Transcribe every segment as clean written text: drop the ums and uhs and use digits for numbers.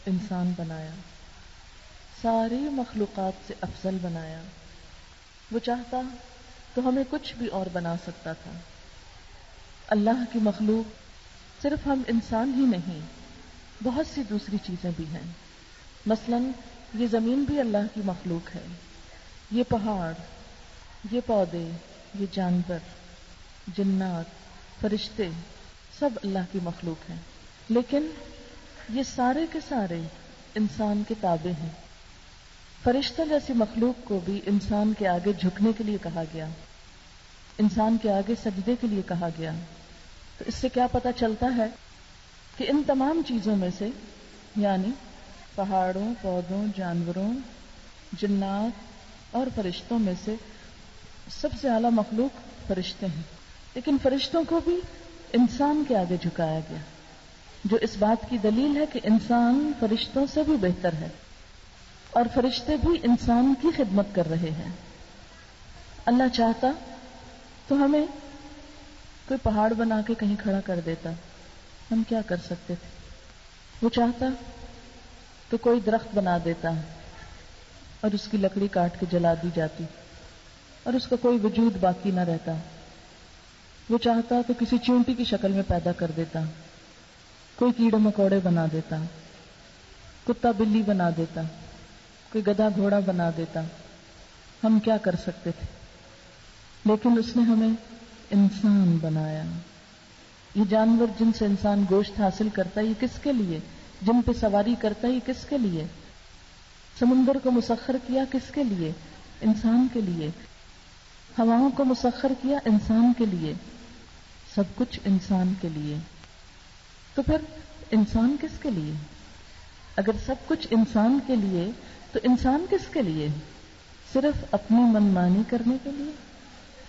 انسان بنایا، ساری مخلوقات سے افضل بنایا. وہ چاہتا تو ہمیں کچھ بھی اور بنا سکتا تھا. اللہ کی مخلوق صرف ہم انسان ہی نہیں، بہت سی دوسری چیزیں بھی ہیں. مثلا یہ زمین بھی اللہ کی مخلوق ہے، یہ پہاڑ، یہ پودے، یہ جانور، جنات، فرشتے، سب اللہ کی مخلوق ہیں. لیکن یہ سارے کے سارے انسان کے تابع ہیں. فرشتہ جیسی مخلوق کو بھی انسان کے آگے جھکنے کے لیے کہا گیا، انسان کے آگے سجدے کے لیے کہا گیا. تو اس سے کیا پتہ چلتا ہے کہ ان تمام چیزوں میں سے، یعنی پہاڑوں، پودوں، جانوروں، جنات اور فرشتوں میں سے سب سے اعلیٰ مخلوق فرشتے ہیں. لیکن فرشتوں کو بھی انسان کے آگے جھکایا گیا، جو اس بات کی دلیل ہے کہ انسان فرشتوں سے بھی بہتر ہے اور فرشتے بھی انسان کی خدمت کر رہے ہیں. اللہ چاہتا تو ہمیں کوئی پہاڑ بنا کے کہیں کھڑا کر دیتا، ہم کیا کر سکتے تھے؟ وہ چاہتا تو کوئی درخت بنا دیتا اور اس کی لکڑی کاٹ کے جلا دی جاتی اور اس کا کوئی وجود باقی نہ رہتا. وہ چاہتا تو کسی چونٹی کی شکل میں پیدا کر دیتا، کوئی کیڑے مکوڑے بنا دیتا، کتا بلی بنا دیتا، کوئی گدھا گھوڑا بنا دیتا. ہم کیا کر سکتے تھے؟ لیکن اس نے ہمیں انسان بنایا. یہ جانور جن سے انسان گوشت حاصل کرتا ہے، یہ کس کے لیے؟ جن پہ سواری کرتا ہے، یہ کس کے لیے؟ سمندر کو مسخر کیا کس کے لیے؟ انسان کے لیے. ہواؤں کو مسخر کیا انسان کے لیے. سب کچھ انسان کے لیے. تو پھر انسان کس کے لیے؟ اگر سب کچھ انسان کے لیے تو انسان کس کے لیے؟ صرف اپنی منمانی کرنے کے لیے؟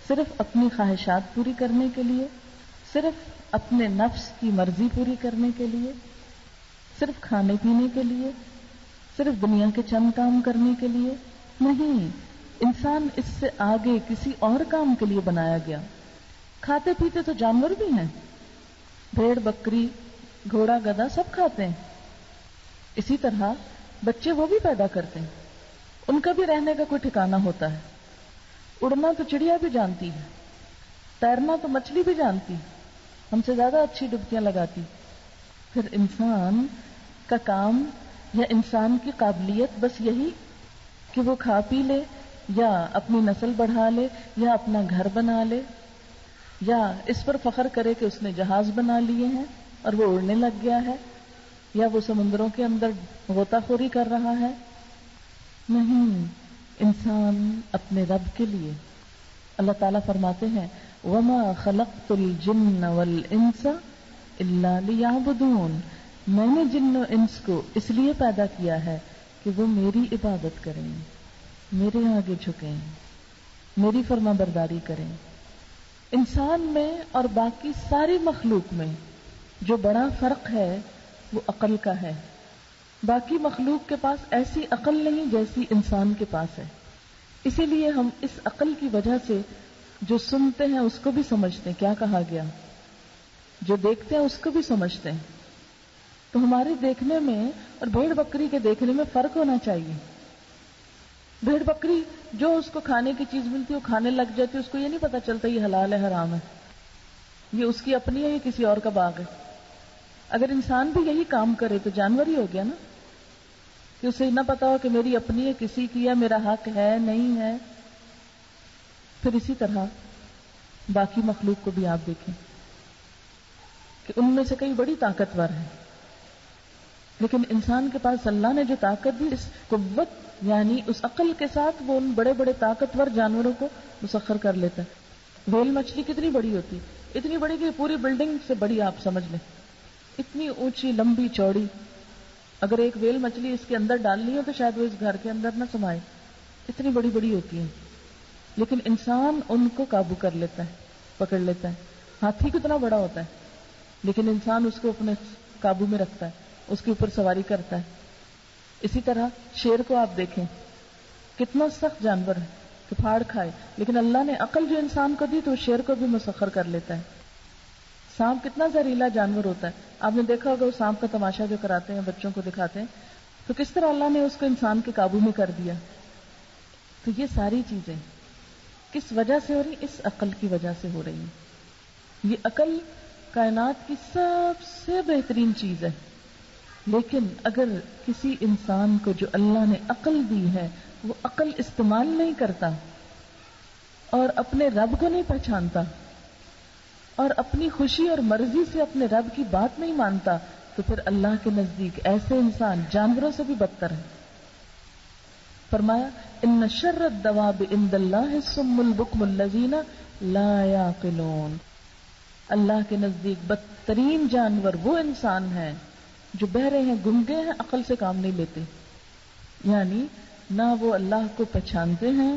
صرف اپنی خواہشات پوری کرنے کے لیے؟ صرف اپنے نفس کی مرضی پوری کرنے کے لیے؟ صرف کھانے پینے کے لیے؟ صرف دنیا کے چند کام کرنے کے لیے؟ نہیں، انسان اس سے آگے کسی اور کام کے لیے بنایا گیا. کھاتے پیتے تو جانور بھی ہیں، بھیڑ بکری گھوڑا گدھا سب کھاتے ہیں. اسی طرح بچے وہ بھی پیدا کرتے ہیں، ان کا بھی رہنے کا کوئی ٹھکانہ ہوتا ہے. اڑنا تو چڑیا بھی جانتی ہے، تیرنا تو مچھلی بھی جانتی، ہم سے زیادہ اچھی ڈبکیاں لگاتی. پھر انسان کا کام یا انسان کی قابلیت بس یہی کہ وہ کھا پی لے، یا اپنی نسل بڑھا لے، یا اپنا گھر بنا لے، یا اس پر فخر کرے کہ اس نے جہاز بنا لیے ہیں اور وہ اڑنے لگ گیا ہے، یا وہ سمندروں کے اندر غوطہ خوری کر رہا ہے. نہیں، انسان اپنے رب کے لیے. اللہ تعالیٰ فرماتے ہیں وَمَا خَلَقْتُ الْجِنَّ وَالْإِنسَ إِلَّا لِيَعْبُدُونَ. میں نے جن و انس کو اس لیے پیدا کیا ہے کہ وہ میری عبادت کریں، میرے آگے جھکیں، میری فرما برداری کریں. انسان میں اور باقی ساری مخلوق میں جو بڑا فرق ہے وہ عقل کا ہے. باقی مخلوق کے پاس ایسی عقل نہیں جیسی انسان کے پاس ہے. اسی لیے ہم اس عقل کی وجہ سے جو سنتے ہیں اس کو بھی سمجھتے ہیں کیا کہا گیا، جو دیکھتے ہیں اس کو بھی سمجھتے ہیں. تو ہمارے دیکھنے میں اور بھیڑ بکری کے دیکھنے میں فرق ہونا چاہیے. بھیڑ بکری جو اس کو کھانے کی چیز ملتی ہے وہ کھانے لگ جاتی ہے، اس کو یہ نہیں پتا چلتا یہ حلال ہے حرام ہے، یہ اس کی اپنی ہے یا کسی اور کا باغ ہے. اگر انسان بھی یہی کام کرے تو جانور ہی ہو گیا نا، کہ اسے نہ پتا ہو کہ میری اپنی ہے کسی کی ہے، میرا حق ہے نہیں ہے. پھر اسی طرح باقی مخلوق کو بھی آپ دیکھیں کہ ان میں سے کئی بڑی طاقتور ہیں، لیکن انسان کے پاس اللہ نے جو طاقت دی، اس قوت یعنی اس عقل کے ساتھ وہ ان بڑے بڑے طاقتور جانوروں کو مسخر کر لیتا ہے. ویل مچھلی کتنی بڑی ہوتی، اتنی بڑی کہ پوری بلڈنگ سے بڑی آپ سمجھ لیں، اتنی اونچی لمبی چوڑی. اگر ایک ویل مچھلی اس کے اندر ڈالنی ہو تو شاید وہ اس گھر کے اندر نہ سمائے، اتنی بڑی بڑی ہوتی ہیں. لیکن انسان ان کو قابو کر لیتا ہے، پکڑ لیتا ہے. ہاتھی کتنا بڑا ہوتا ہے لیکن انسان اس کو اپنے قابو میں رکھتا ہے، اس کے اوپر سواری کرتا ہے. اسی طرح شیر کو آپ دیکھیں، کتنا سخت جانور ہے کہ پھاڑ کھائے، لیکن اللہ نے عقل جو انسان کو دی تو شیر کو بھی مسخر کر لیتا ہے. سانپ کتنا زہریلا جانور ہوتا ہے. آپ نے دیکھا ہوگا وہ سانپ کا تماشا جو کراتے ہیں بچوں کو دکھاتے ہیں, تو کس طرح اللہ نے اس کو انسان کے قابو میں کر دیا. تو یہ ساری چیزیں کس وجہ سے ہو رہی؟ اس عقل کی وجہ سے ہو رہی ہیں. یہ عقل کائنات کی سب سے بہترین چیز ہے. لیکن اگر کسی انسان کو جو اللہ نے عقل دی ہے وہ عقل استعمال نہیں کرتا اور اپنے رب کو نہیں پہچانتا اور اپنی خوشی اور مرضی سے اپنے رب کی بات نہیں مانتا, تو پھر اللہ کے نزدیک ایسے انسان جانوروں سے بھی بدتر ہے. فرمایا ان شر الدواب عند اللہ الصم البکم الذین لا یعقلون. اللہ کے نزدیک بدترین جانور وہ انسان ہیں جو بہرے ہیں, گنگے ہیں, عقل سے کام نہیں لیتے. یعنی نہ وہ اللہ کو پہچانتے ہیں,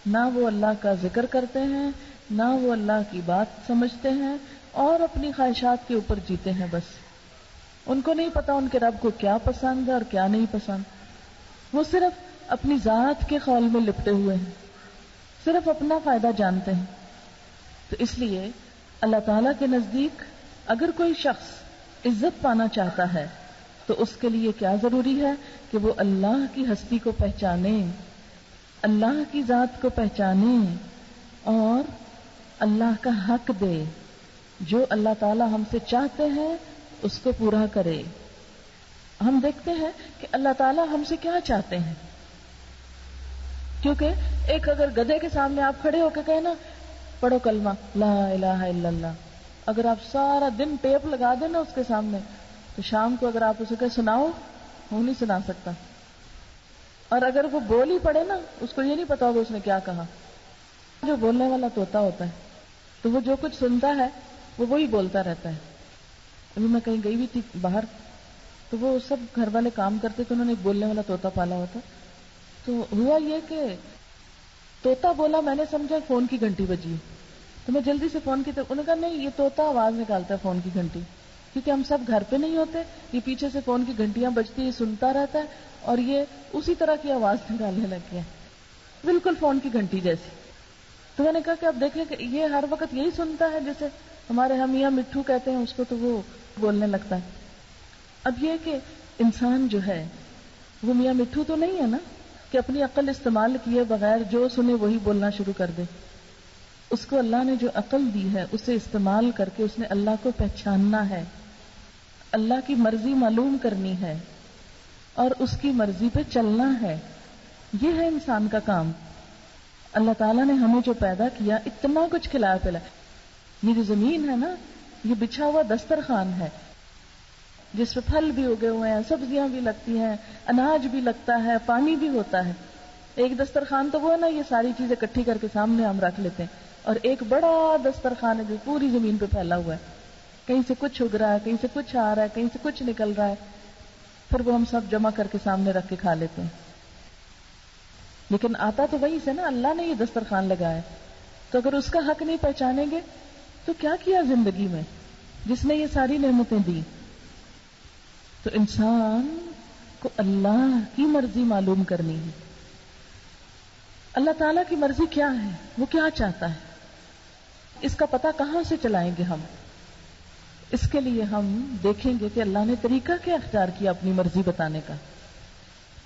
نہ وہ اللہ کا ذکر کرتے ہیں, نہ وہ اللہ کی بات سمجھتے ہیں, اور اپنی خواہشات کے اوپر جیتے ہیں. بس ان کو نہیں پتا ان کے رب کو کیا پسند ہے اور کیا نہیں پسند. وہ صرف اپنی ذات کے خول میں لپٹے ہوئے ہیں, صرف اپنا فائدہ جانتے ہیں. تو اس لیے اللہ تعالیٰ کے نزدیک اگر کوئی شخص عزت پانا چاہتا ہے تو اس کے لیے کیا ضروری ہے کہ وہ اللہ کی ہستی کو پہچانے, اللہ کی ذات کو پہچانے اور اللہ کا حق دے. جو اللہ تعالیٰ ہم سے چاہتے ہیں اس کو پورا کرے. ہم دیکھتے ہیں کہ اللہ تعالیٰ ہم سے کیا چاہتے ہیں, کیونکہ ایک اگر گدھے کے سامنے آپ کھڑے ہو کے کہیں نا پڑھو کلمہ لا الہ الا اللہ, اگر آپ سارا دن ٹیپ لگا دیں نا اس کے سامنے, تو شام کو اگر آپ اسے کہ سناؤ, وہ نہیں سنا سکتا. اور اگر وہ بول ہی پڑے نا, اس کو یہ نہیں پتا ہوگا اس نے کیا کہا. جو بولنے والا طوطا ہوتا ہے تو وہ جو کچھ سنتا ہے وہ وہی بولتا رہتا ہے. ابھی میں کہیں گئی ہوئی تھی باہر, تو وہ سب گھر والے کام کرتے تو انہوں نے ایک بولنے والا طوطا پالا ہوا تھا. تو ہوا یہ کہ طوطا بولا, میں نے سمجھا فون کی گھنٹی بجی, تو میں جلدی سے فون کی طرف, انہوں نے کہا نہیں یہ طوطا آواز نکالتا ہے فون کی گھنٹی, کیونکہ ہم سب گھر پہ نہیں ہوتے, یہ پیچھے سے فون کی گھنٹیاں بجتی, یہ سنتا رہتا ہے اور یہ اسی طرح کی آواز نکالنے لگ گیا, بالکل فون کی گھنٹی جیسی. تو میں نے کہا کہ آپ دیکھ لیں کہ یہ ہر وقت یہی سنتا ہے, جیسے ہمارے ہم میاں مٹھو کہتے ہیں اس کو, تو وہ بولنے لگتا ہے. اب یہ کہ انسان جو ہے وہ میاں مٹھو تو نہیں ہے نا کہ اپنی عقل استعمال کیے بغیر جو سنے وہی بولنا شروع کر دے. اس کو اللہ نے جو عقل دی ہے اسے استعمال کر کے اس نے اللہ کو پہچاننا ہے, اللہ کی مرضی معلوم کرنی ہے اور اس کی مرضی پہ چلنا ہے. یہ ہے انسان کا کام. اللہ تعالیٰ نے ہمیں جو پیدا کیا اتنا کچھ کھلایا پلایا. یہ جو زمین ہے نا, یہ بچھا ہوا دسترخوان ہے جس پہ پھل بھی اگے ہوئے ہیں, سبزیاں بھی لگتی ہیں, اناج بھی لگتا ہے, پانی بھی ہوتا ہے. ایک دسترخوان تو وہ ہے نا, یہ ساری چیزیں اکٹھی کر کے سامنے ہم رکھ لیتے ہیں, اور ایک بڑا دسترخوان ہے جو پوری زمین پہ پھیلا ہوا ہے. کہیں سے کچھ اگ رہا ہے, کہیں سے کچھ آ رہا ہے, کہیں سے کچھ نکل رہا ہے, پھر وہ ہم سب جمع کر کے سامنے رکھ کے کھا لیتے ہیں. لیکن آتا تو وہی سے نا, اللہ نے یہ دسترخوان لگایا. تو اگر اس کا حق نہیں پہچانیں گے تو کیا کیا زندگی میں جس نے یہ ساری نعمتیں دی. تو انسان کو اللہ کی مرضی معلوم کرنی ہے. اللہ تعالیٰ کی مرضی کیا ہے, وہ کیا چاہتا ہے, اس کا پتہ کہاں سے چلائیں گے ہم. اس کے لیے ہم دیکھیں گے کہ اللہ نے طریقہ کیا اختیار کیا اپنی مرضی بتانے کا.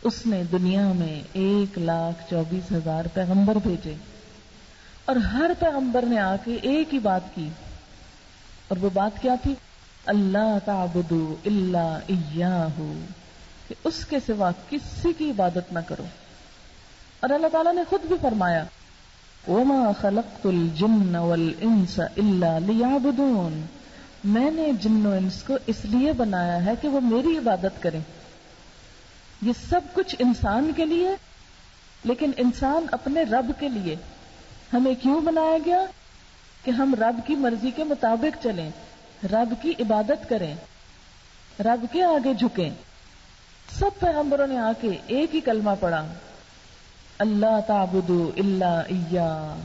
اس نے دنیا میں 1,24,000 پیغمبر بھیجے, اور ہر پیغمبر نے آ کے ایک ہی بات کی, اور وہ بات کیا تھی, اللہ تعبدوا الا ایاہ, کہ اس کے سوا کسی کی عبادت نہ کرو. اور اللہ تعالیٰ نے خود بھی فرمایا وما خلقت الجن والانس الا لیعبدون, میں نے جن و انس کو اس لیے بنایا ہے کہ وہ میری عبادت کریں. یہ سب کچھ انسان کے لیے, لیکن انسان اپنے رب کے لیے. ہمیں کیوں بنایا گیا کہ ہم رب کی مرضی کے مطابق چلیں, رب کی عبادت کریں, رب کے آگے جھکیں. سب پیغمبروں نے آ کے ایک ہی کلمہ پڑھا, اللہ تعبدوا الا ایاہ,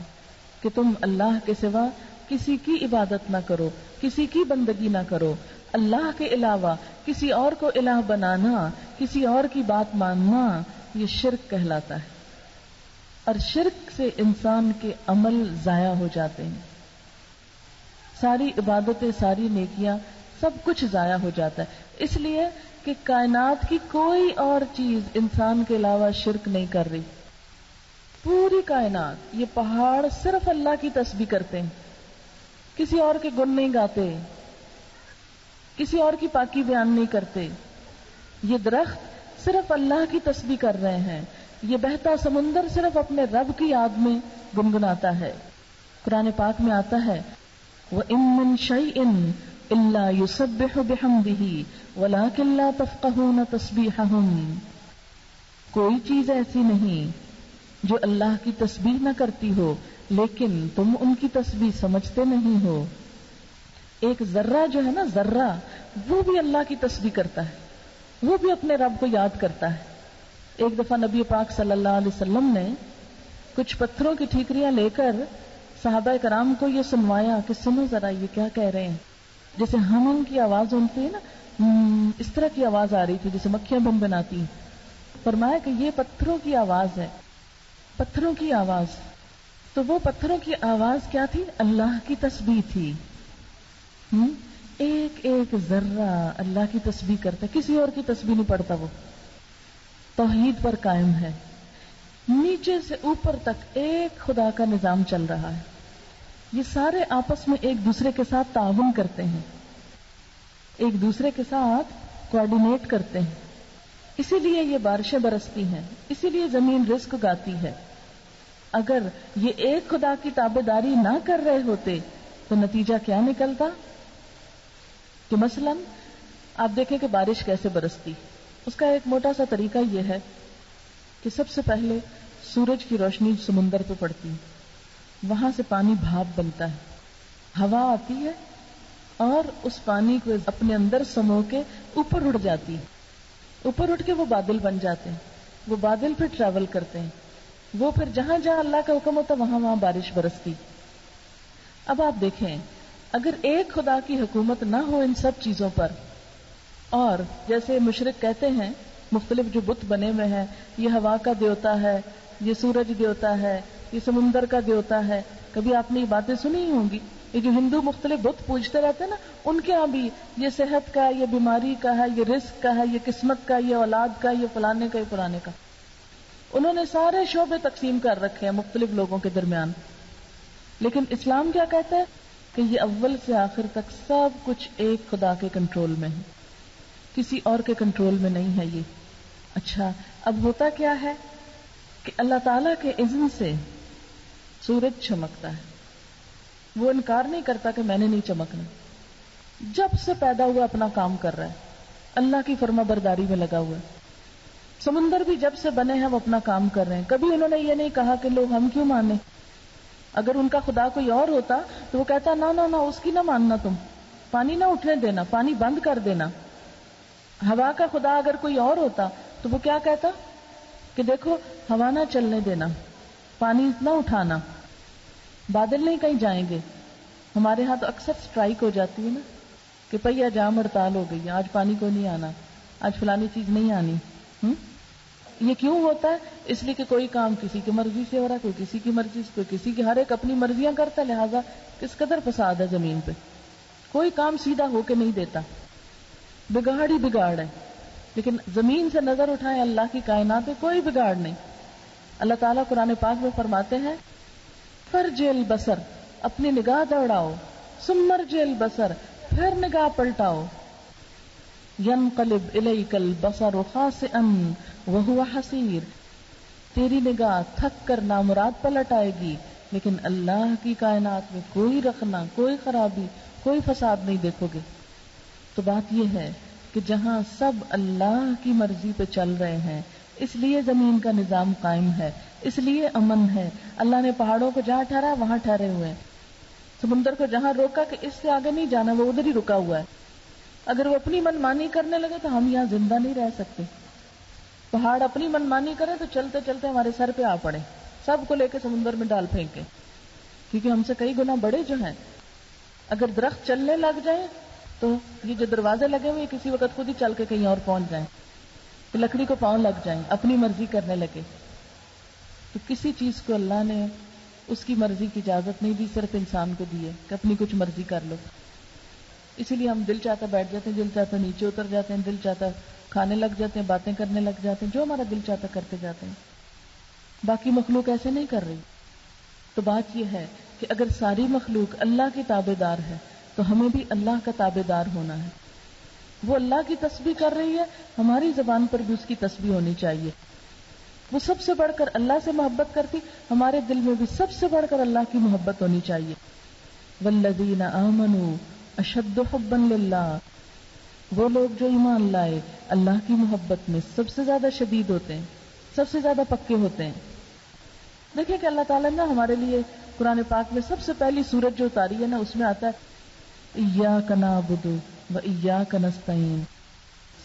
کہ تم اللہ کے سوا کسی کی عبادت نہ کرو, کسی کی بندگی نہ کرو. اللہ کے علاوہ کسی اور کو الہ بنانا, کسی اور کی بات ماننا, یہ شرک کہلاتا ہے. اور شرک سے انسان کے عمل ضائع ہو جاتے ہیں. ساری عبادتیں، ساری نیکیاں، سب کچھ ضائع ہو جاتا ہے، اس لیے کہ کائنات کی کوئی اور چیز انسان کے علاوہ شرک نہیں کر رہی. پوری کائنات، یہ پہاڑ صرف اللہ کی تسبیح کرتے ہیں، کسی اور کے گن نہیں گاتے، کسی اور کی پاکی بیان نہیں کرتے. یہ درخت صرف اللہ کی تسبیح کر رہے ہیں. یہ بہتا سمندر صرف اپنے رب کی یاد میں گنگناتا ہے. قرآن پاک میں آتا ہے وَإِن مِّن شَيْءٍ إِلَّا يُسَبِّحُ بِحَمْدِهِ وَلَٰكِن لَّا تَفْقَهُونَ تَسْبِيحَهُمْ. کوئی چیز ایسی نہیں جو اللہ کی تسبیح نہ کرتی ہو، لیکن تم ان کی تسبیح سمجھتے نہیں ہو. ایک ذرہ جو ہے نا، ذرہ، وہ بھی اللہ کی تسبیح کرتا ہے، وہ بھی اپنے رب کو یاد کرتا ہے. ایک دفعہ نبی پاک صلی اللہ علیہ وسلم نے کچھ پتھروں کی ٹھیکریاں لے کر صحابہ کرام کو یہ سنوایا کہ سنو ذرا یہ کیا کہہ رہے ہیں. جیسے ہم کی آواز سنتے ہیں نا، اس طرح کی آواز آ رہی تھی جیسے مکھیاں بن بناتی ہیں. فرمایا کہ یہ پتھروں کی آواز ہے، پتھروں کی آواز. تو وہ پتھروں کی آواز کیا تھی؟ اللہ کی تسبیح تھی. ایک ایک ذرہ اللہ کی تسبیح کرتا ہے، کسی اور کی تسبیح نہیں پڑھتا. وہ توحید پر قائم ہے. نیچے سے اوپر تک ایک خدا کا نظام چل رہا ہے. یہ سارے آپس میں ایک دوسرے کے ساتھ تعاون کرتے ہیں، ایک دوسرے کے ساتھ کوآرڈینیٹ کرتے ہیں. اسی لیے یہ بارشیں برستی ہیں، اسی لیے زمین رزق اگاتی ہے. اگر یہ ایک خدا کی تابعداری نہ کر رہے ہوتے تو نتیجہ کیا نکلتا؟ کہ مثلا آپ دیکھیں کہ بارش کیسے برستی. اس کا ایک موٹا سا طریقہ یہ ہے کہ سب سے پہلے سورج کی روشنی سمندر پہ پڑتی ہے، وہاں سے پانی بھاپ بنتا ہے، ہوا آتی ہے اور اس پانی کو اپنے اندر سمو کے اوپر اڑ جاتی ہے. اوپر اٹھ کے وہ بادل بن جاتے ہیں. وہ بادل پھر ٹریول کرتے ہیں، وہ پھر جہاں جہاں اللہ کا حکم ہوتا وہاں وہاں بارش برستی. اب آپ دیکھیں، اگر ایک خدا کی حکومت نہ ہو ان سب چیزوں پر، اور جیسے مشرک کہتے ہیں مختلف جو بت بنے ہوئے ہیں، یہ ہوا کا دیوتا ہے، یہ سورج دیوتا ہے، یہ سمندر کا دیوتا ہے. کبھی آپ نے یہ باتیں سنی ہی ہوں گی. یہ جو ہندو مختلف بت پوجتے رہتے ہیں نا، ان کے ہاں بھی یہ صحت کا، یہ بیماری کا ہے، یہ رزق کا ہے، یہ قسمت کا، یہ اولاد کا، یہ فلانے کا، یہ فلانے کا. انہوں نے سارے شعبے تقسیم کر رکھے ہیں مختلف لوگوں کے درمیان. لیکن اسلام کیا کہتا ہے کہ یہ اول سے آخر تک سب کچھ ایک خدا کے کنٹرول میں ہے، کسی اور کے کنٹرول میں نہیں ہے یہ. اچھا، اب ہوتا کیا ہے کہ اللہ تعالی کے اذن سے سورج چمکتا ہے. وہ انکار نہیں کرتا کہ میں نے نہیں چمکنا. جب سے پیدا ہوا اپنا کام کر رہا ہے، اللہ کی فرما برداری میں لگا ہوا ہے. سمندر بھی جب سے بنے ہیں وہ اپنا کام کر رہے ہیں. کبھی انہوں نے یہ نہیں کہا کہ لوگ ہم کیوں مانیں. اگر ان کا خدا کوئی اور ہوتا تو وہ کہتا نہ نہ نہ، اس کی نہ ماننا، تم پانی نہ اٹھنے دینا، پانی بند کر دینا. ہوا کا خدا اگر کوئی اور ہوتا تو وہ کیا کہتا کہ دیکھو ہوا نہ چلنے دینا، پانی نہ اٹھانا، بادل نہیں کہیں جائیں گے. ہمارے ہاں تو اکثر سٹرائک ہو جاتی ہے نا کہ پہیا جام ہڑتال ہو گئی، آج پانی کو نہیں آنا، آج فلانی چیز نہیں آنی. یہ کیوں ہوتا ہے؟ اس لیے کہ کوئی کام کسی کی مرضی سے ہو رہا ہے، کوئی کسی کی مرضی سے، کوئی کسی کی، ہر ایک اپنی مرضیاں کرتا ہے. لہٰذا کس قدر فساد ہے زمین پہ. کوئی کام سیدھا ہو کے نہیں دیتا، بگاڑ ہی بگاڑ ہے. لیکن زمین سے نظر اٹھائیں اللہ کی کائنات میں کوئی بگاڑ نہیں. اللہ تعالیٰ قرآن پاک میں فرماتے ہیں فرجع البصر، اپنی نگاہ دوڑاؤ، ثم ارجع البصر، پھر نگاہ پلٹاؤ، ينقلب الیک البصر خاسئا وهو حسیر، تیری نگاہ تھک کر نامراد پلٹ آئے گی، لیکن اللہ کی کائنات میں کوئی رخنا، کوئی خرابی، کوئی فساد نہیں دیکھو گے. تو بات یہ ہے کہ جہاں سب اللہ کی مرضی پہ چل رہے ہیں، اس لیے زمین کا نظام قائم ہے، اس لیے امن ہے. اللہ نے پہاڑوں کو جہاں ٹھہرا وہاں ٹھہرے ہوئے ہیں، سمندر کو جہاں روکا کہ اس سے آگے نہیں جانا، وہ ادھر ہی رکا ہوا ہے. اگر وہ اپنی منمانی کرنے لگے تو ہم یہاں زندہ نہیں رہ سکتے. پہاڑ اپنی منمانی کرے تو چلتے چلتے ہمارے سر پہ آ پڑے، سب کو لے کے سمندر میں ڈال پھینکے، کیونکہ ہم سے کئی گنا بڑے جو ہیں. اگر درخت چلنے لگ جائیں تو یہ جو دروازے لگے ہوئے کسی وقت خود ہی چل کے کہیں اور پہنچ جائیں، تو لکڑی کو پاؤں لگ جائیں، اپنی مرضی کرنے لگے. تو کسی چیز کو اللہ نے اس کی مرضی کی اجازت نہیں دی، صرف انسان کو دی ہے کہ اپنی کچھ مرضی کر لو. اسی لیے ہم دل چاہتا بیٹھ جاتے ہیں، دل چاہتا نیچے اتر جاتے ہیں، دل چاہتا کھانے لگ جاتے ہیں، باتیں کرنے لگ جاتے ہیں، جو ہمارا دل چاہتا کرتے جاتے ہیں. باقی مخلوق ایسے نہیں کر رہی. تو بات یہ ہے کہ اگر ساری مخلوق اللہ کی تابع دار ہے تو ہمیں بھی اللہ کا تابع دار ہونا ہے. وہ اللہ کی تسبیح کر رہی ہے، ہماری زبان پر بھی اس کی تسبیح ہونی چاہیے. وہ سب سے بڑھ کر اللہ سے محبت کرتی، ہمارے دل میں بھی سب سے بڑھ کر اللہ کی محبت ہونی چاہیے. والذین آمنوا اشد حبا للہ، وہ لوگ جو ایمان لائے اللہ کی محبت میں سب سے زیادہ شدید ہوتے ہیں، سب سے زیادہ پکے ہوتے ہیں. دیکھیں کہ اللہ تعالیٰ نے ہمارے لیے قرآن پاک میں سب سے پہلی سورت جو اتاری ہے نا، اس میں آتا ہے ایاک نعبد و ایاک نستعین،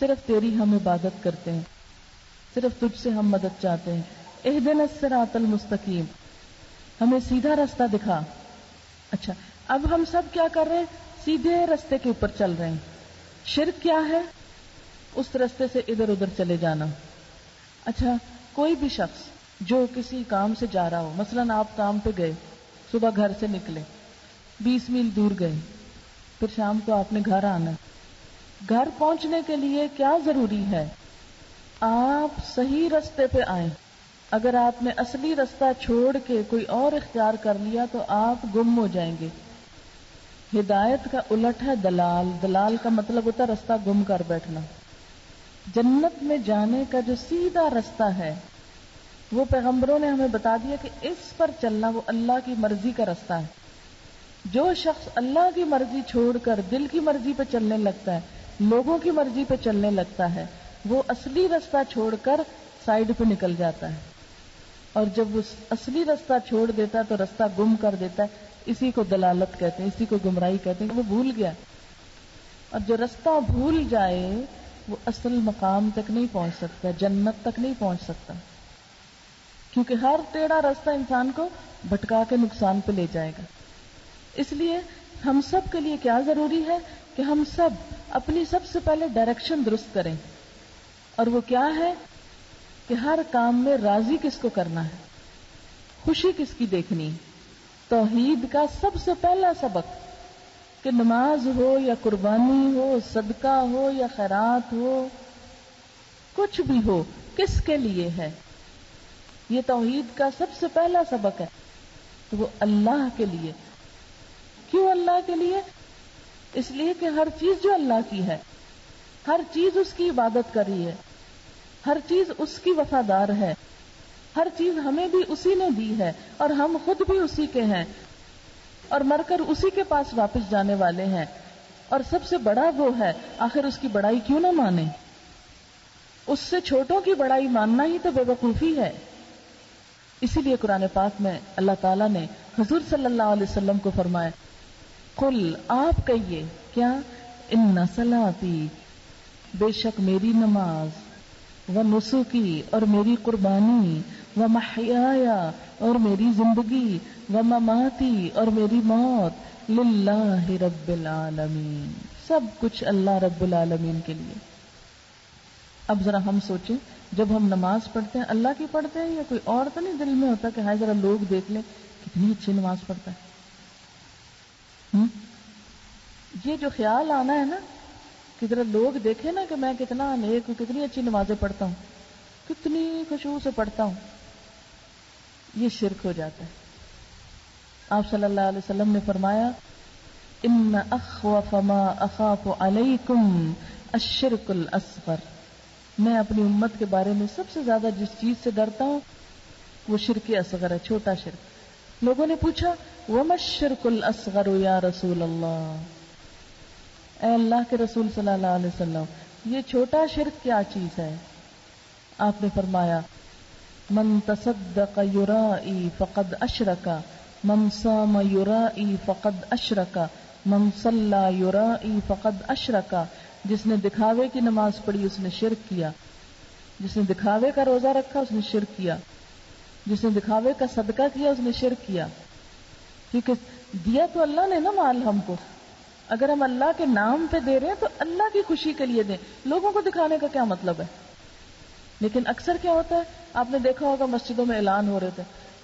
صرف تیری ہم عبادت کرتے ہیں، صرف تجھ سے ہم مدد چاہتے ہیں. اہدنا الصراط المستقیم، ہمیں سیدھا راستہ دکھا. اچھا، اب ہم سب کیا کر رہے ہیں؟ سیدھے راستے کے اوپر چل رہے ہیں. شرک کیا ہے؟ اس راستے سے ادھر ادھر چلے جانا. اچھا، کوئی بھی شخص جو کسی کام سے جا رہا ہو، مثلا آپ کام پہ گئے، صبح گھر سے نکلے، 20 میل دور گئے، پھر شام کو آپ نے گھر آنا. گھر پہنچنے کے لیے کیا ضروری ہے؟ آپ صحیح راستے پہ آئیں. اگر آپ نے اصلی راستہ چھوڑ کے کوئی اور اختیار کر لیا تو آپ گم ہو جائیں گے. ہدایت کا الٹ ہے دلال. دلال کا مطلب ہوتا ہے راستہ گم کر بیٹھنا. جنت میں جانے کا جو سیدھا راستہ ہے وہ پیغمبروں نے ہمیں بتا دیا کہ اس پر چلنا وہ اللہ کی مرضی کا راستہ ہے. جو شخص اللہ کی مرضی چھوڑ کر دل کی مرضی پہ چلنے لگتا ہے، لوگوں کی مرضی پہ چلنے لگتا ہے، وہ اصلی راستہ چھوڑ کر سائیڈ پہ نکل جاتا ہے. اور جب وہ اصلی راستہ چھوڑ دیتا ہے تو راستہ گم کر دیتا ہے. اسی کو دلالت کہتے ہیں، اسی کو گمراہی کہتے ہیں. وہ بھول گیا، اور جو راستہ بھول جائے وہ اصل مقام تک نہیں پہنچ سکتا، جنت تک نہیں پہنچ سکتا، کیونکہ ہر ٹیڑھا راستہ انسان کو بھٹکا کے نقصان پہ لے جائے گا. اس لیے ہم سب کے لیے کیا ضروری ہے کہ ہم سب اپنی سب سے پہلے ڈائریکشن درست کریں. اور وہ کیا ہے کہ ہر کام میں راضی کس کو کرنا ہے، خوشی کس کی دیکھنی. توحید کا سب سے پہلا سبق کہ نماز ہو یا قربانی ہو، صدقہ ہو یا خیرات ہو، کچھ بھی ہو، کس کے لیے ہے؟ یہ توحید کا سب سے پہلا سبق ہے. تو وہ اللہ کے لیے. کیوں اللہ کے لیے؟ اس لیے کہ ہر چیز جو اللہ کی ہے، ہر چیز اس کی عبادت کر رہی ہے، ہر چیز اس کی وفادار ہے، ہر چیز ہمیں بھی اسی نے دی ہے، اور ہم خود بھی اسی کے ہیں، اور مر کر اسی کے پاس واپس جانے والے ہیں. اور سب سے بڑا وہ ہے، آخر اس کی بڑائی کیوں نہ مانے؟ اس سے چھوٹوں کی بڑائی ماننا ہی تو بے وقوفی ہے. اسی لیے قرآن پاک میں اللہ تعالیٰ نے حضور صلی اللہ علیہ وسلم کو فرمایا، قل، آپ کہیے کیا، ان صلاتی، بے شک میری نماز، و نسکی، اور میری قربانی، و محیایا، اور میری زندگی، و مماتی، اور میری موت، للہ رب العالمین، سب کچھ اللہ رب العالمین کے لیے. اب ذرا ہم سوچیں، جب ہم نماز پڑھتے ہیں اللہ کی پڑھتے ہیں یا کوئی اور تو نہیں دل میں ہوتا کہ ہاں ذرا لوگ دیکھ لیں کتنی اچھی نماز پڑھتا ہے. یہ جو خیال آنا ہے نا کہ ذرا لوگ دیکھیں نا کہ میں کتنا نیک ہوں، کتنی اچھی نمازیں پڑھتا ہوں، کتنی خشوع سے پڑھتا ہوں، یہ شرک ہو جاتا ہے. آپ صلی اللہ علیہ وسلم نے فرمایا، ان اخوف ما اخاف علیکم الشرک الاصغر، میں اپنی امت کے بارے میں سب سے زیادہ جس چیز سے ڈرتا ہوں وہ شرک اصغر ہے، چھوٹا شرک. لوگوں نے پوچھا، وما الشرک الاصغر یا رسول اللہ، اے اللہ کے رسول صلی اللہ علیہ وسلم یہ چھوٹا شرک کیا چیز ہے؟ آپ نے فرمایا، من تصدق یرائی فقد اشرک، من صام یرائی فقد اشرک، من صلی یرائی فقد اشرک. جس نے دکھاوے کی نماز پڑھی اس نے شرک کیا، جس نے دکھاوے کا روزہ رکھا اس نے شرک کیا، جس نے دکھاوے کا صدقہ کیا اس نے شرک کیا. کیونکہ دیا تو اللہ نے نا مال ہم کو، اگر ہم اللہ کے نام پہ دے رہے ہیں تو اللہ کی خوشی کے لیے دیں، لوگوں کو دکھانے کا کیا مطلب ہے؟ لیکن اکثر کیا ہوتا ہے، آپ نے دیکھا ہوگا مسجدوں میں اعلان ہو رہے تھے،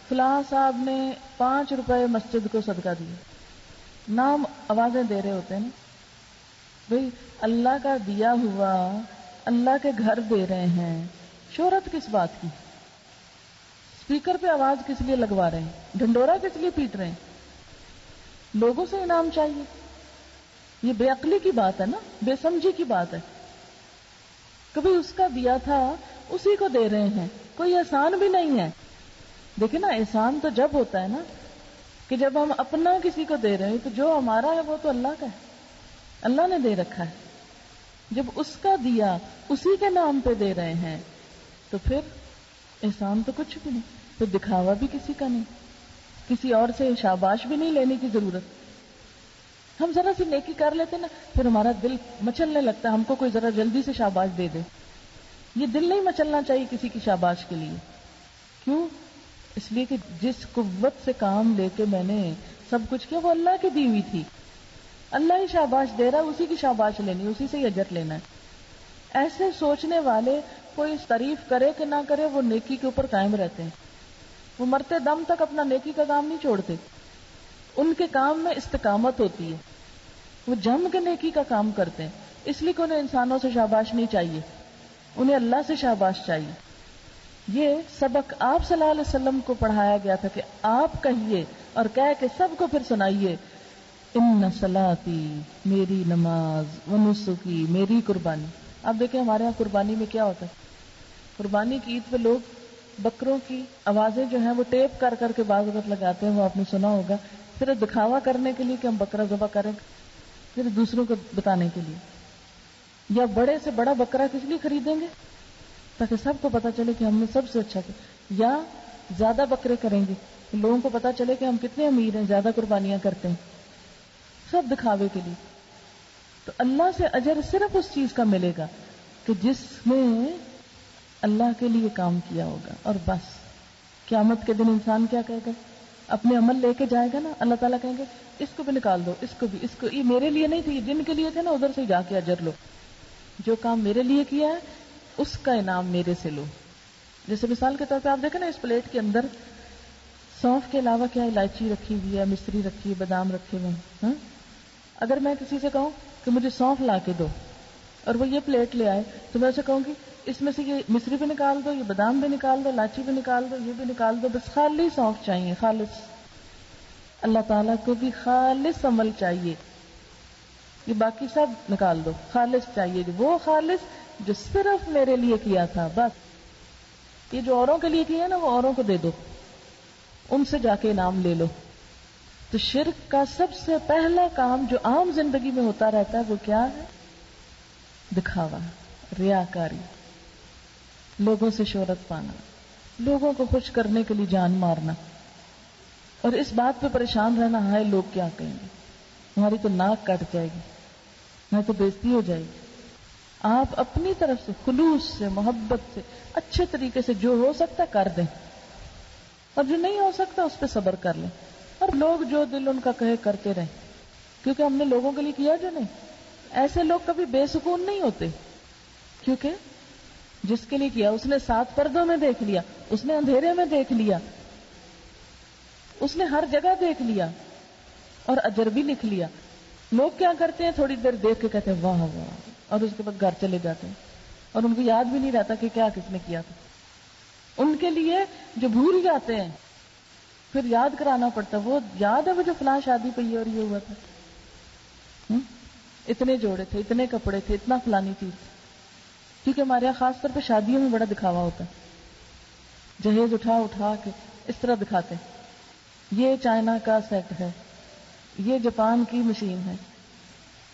فلاں صاحب نے 5 روپے مسجد کو صدقہ دیے، نام آوازیں دے رہے ہوتے ہیں نا بھئی، اللہ کا دیا ہوا اللہ کے گھر دے رہے ہیں، شہرت کس بات کی؟ اسپیکر پہ آواز کس لیے لگوا رہے ہیں؟ ڈھنڈورا کس لیے پیٹ رہے ہیں؟ لوگوں سے انعام چاہیے؟ یہ بے عقلی کی بات ہے نا، بے سمجھی کی بات ہے. کبھی اس کا دیا تھا اسی کو دے رہے ہیں، کوئی احسان بھی نہیں ہے. دیکھیں نا، احسان تو جب ہوتا ہے نا کہ جب ہم اپنا کسی کو دے رہے ہیں، تو جو ہمارا ہے وہ تو اللہ کا ہے، اللہ نے دے رکھا ہے. جب اس کا دیا اسی کے نام پہ دے رہے ہیں تو پھر احسان تو کچھ بھی نہیں، پھر دکھاوا بھی کسی کا نہیں، کسی اور سے شاباش بھی نہیں لینے کی ضرورت. ہم ذرا سی نیکی کر لیتے نا، پھر ہمارا دل مچلنے لگتا ہے، ہم کو کوئی ذرا جلدی سے شاباش دے دے. یہ دل نہیں مچلنا چاہیے کسی کی شاباش کے لیے. کیوں؟ اس لیے کہ جس قوت سے کام لے کے میں نے سب کچھ کیا وہ اللہ کی دی ہوئی تھی. اللہ ہی شاباش دے رہا ہے، اسی کی شاباش لینی، اسی سے ہی اجر لینا ہے. ایسے سوچنے والے کوئی تعریف کرے کہ نہ کرے وہ نیکی کے اوپر قائم رہتے ہیں، وہ مرتے دم تک اپنا نیکی کا کام نہیں چھوڑتے. ان کے کام میں استقامت ہوتی ہے، وہ جم کے نیکی کا کام کرتے ہیں. اس لیے کہ انہیں انسانوں سے شاباش نہیں چاہیے، انہیں اللہ سے شاباش چاہیے. یہ سبق آپ صلی اللہ علیہ وسلم کو پڑھایا گیا تھا کہ آپ کہیے اور کہہ کے سب کو پھر سنائیے، ان صلاتی، میری نماز، و نسکی، میری قربانی. آپ دیکھیں ہمارے یہاں قربانی میں کیا ہوتا ہے. قربانی کی عید پہ لوگ بکروں کی آوازیں جو ہیں وہ ٹیپ کر کر کے بعض وقت لگاتے ہیں، وہ آپ نے سنا ہوگا، صرف دکھاوا کرنے کے لیے کہ ہم بکرا ذبح کریں، پھر دوسروں کو بتانے کے لیے. یا بڑے سے بڑا بکرا کس لیے خریدیں گے؟ تاکہ سب کو پتا چلے کہ ہم نے سب سے اچھا کیا. یا زیادہ بکرے کریں گے کہ لوگوں کو پتا چلے کہ ہم کتنے امیر ہیں، زیادہ قربانیاں کرتے ہیں، سب دکھاوے کے لیے. تو اللہ سے اجر صرف اس چیز کا ملے گا کہ جس نے اللہ کے لیے کام کیا ہوگا. اور بس قیامت کے دن انسان کیا کہے گا؟ اپنے عمل لے کے جائے گا نا، اللہ تعالیٰ کہیں گے اس کو بھی نکال دو، اس کو بھی، اس کو، یہ میرے لیے نہیں تھی، یہ جن کے لیے تھے نا ادھر سے جا کے اجر لو، جو کام میرے لیے کیا ہے اس کا انعام میرے سے لو. جیسے مثال کے طور پہ آپ دیکھیں نا، اس پلیٹ کے اندر سونف کے علاوہ کیا الائچی رکھی ہوئی ہے، مصری رکھی ہے، بادام رکھے ہوئے ہیں. اگر میں کسی سے کہوں کہ مجھے سونف لا کے دو اور وہ یہ پلیٹ لے آئے تو میں اسے کہوں گی اس میں سے یہ مصری بھی نکال دو، یہ بادام بھی نکال دو، الائچی بھی نکال دو، یہ بھی نکال دو، بس خالی سونف چاہیے، خالص. اللہ تعالیٰ کو بھی خالص عمل چاہیے، یہ باقی سب نکال دو، خالص چاہیے، وہ خالص جو صرف میرے لیے کیا تھا بس. یہ جو اوروں کے لیے کیا نا وہ اوروں کو دے دو، ان سے جا کے انعام لے لو. تو شرک کا سب سے پہلا کام جو عام زندگی میں ہوتا رہتا ہے وہ کیا ہے؟ دکھاوا، ریاکاری، لوگوں سے شہرت پانا، لوگوں کو خوش کرنے کے لیے جان مارنا، اور اس بات پہ پریشان رہنا ہائے لوگ کیا کہیں گے، ہماری تو ناک کٹ جائے گی، ہماری تو بےزتی ہو جائے گی. آپ اپنی طرف سے خلوص سے، محبت سے، اچھے طریقے سے جو ہو سکتا کر دیں، اور جو نہیں ہو سکتا اس پہ صبر کر لیں، اور لوگ جو دل ان کا کہے کرتے رہیں، کیونکہ ہم نے لوگوں کے لیے کیا جو نہیں. ایسے لوگ کبھی بے سکون نہیں ہوتے، کیونکہ جس کے لیے کیا اس نے 7 پردوں میں دیکھ لیا، اس نے اندھیرے میں دیکھ لیا، اس نے ہر جگہ دیکھ لیا اور اجر بھی لکھ لیا. لوگ کیا کرتے ہیں؟ تھوڑی دیر دیکھ کے کہتے ہیں واہ واہ، اور اس کے بعد گھر چلے جاتے ہیں اور ان کو یاد بھی نہیں رہتا کہ کیا کس نے کیا تھا. ان کے لیے جو بھول جاتے ہیں پھر یاد کرانا پڑتا، وہ یاد ہے وہ جو فلاں شادی پہ یہ اور یہ ہوا تھا، اتنے جوڑے تھے، اتنے کپڑے تھے، اتنا فلانی چیز. کیونکہ ہمارے یہاں خاص طور پہ شادیوں میں بڑا دکھاوا ہوتا ہے، جہیز اٹھا اٹھا کے اس طرح دکھاتے ہیں یہ چائنا کا سیٹ ہے، یہ جاپان کی مشین ہے.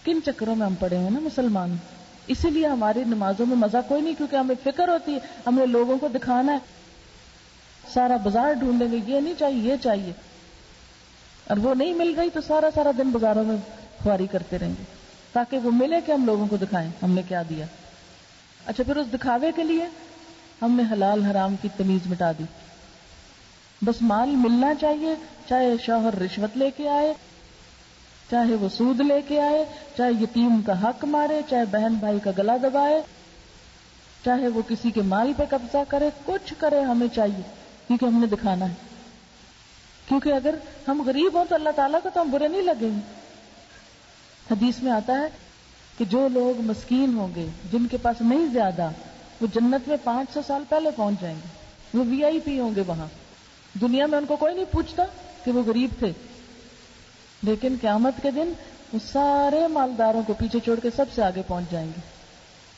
کن چکروں میں ہم پڑے ہیں نا مسلمان. اسی لیے ہماری نمازوں میں مزہ کوئی نہیں، کیونکہ ہمیں فکر ہوتی ہے ہمیں لوگوں کو دکھانا ہے. سارا بازار ڈھونڈیں گے، یہ نہیں چاہیے، یہ چاہیے، اور وہ نہیں مل رہی تو سارا سارا دن بازاروں میں خواری کرتے رہیں گے تاکہ وہ ملے کہ ہم لوگوں کو دکھائیں ہم نے کیا دیا. اچھا، پھر اس دکھاوے کے لیے ہم نے حلال حرام کی تمیز مٹا دی. بس مال ملنا چاہیے، چاہے شوہر رشوت لے کے آئے، چاہے وہ سود لے کے آئے، چاہے یتیم کا حق مارے، چاہے بہن بھائی کا گلا دبائے، چاہے وہ کسی کے مال پہ قبضہ کرے، کچھ کرے ہمیں چاہیے کیونکہ ہم نے دکھانا ہے. کیونکہ اگر ہم غریب ہوں تو اللہ تعالیٰ کو تو ہم برے نہیں لگیں گے. حدیث میں آتا ہے کہ جو لوگ مسکین ہوں گے، جن کے پاس نہیں زیادہ، وہ جنت میں 500 سال پہلے پہنچ جائیں گے. وہ وی آئی پی ہوں گے وہاں. دنیا میں ان کو کوئی نہیں پوچھتا کہ وہ غریب تھے، لیکن قیامت کے دن وہ سارے مالداروں کو پیچھے چھوڑ کے سب سے آگے پہنچ جائیں گے.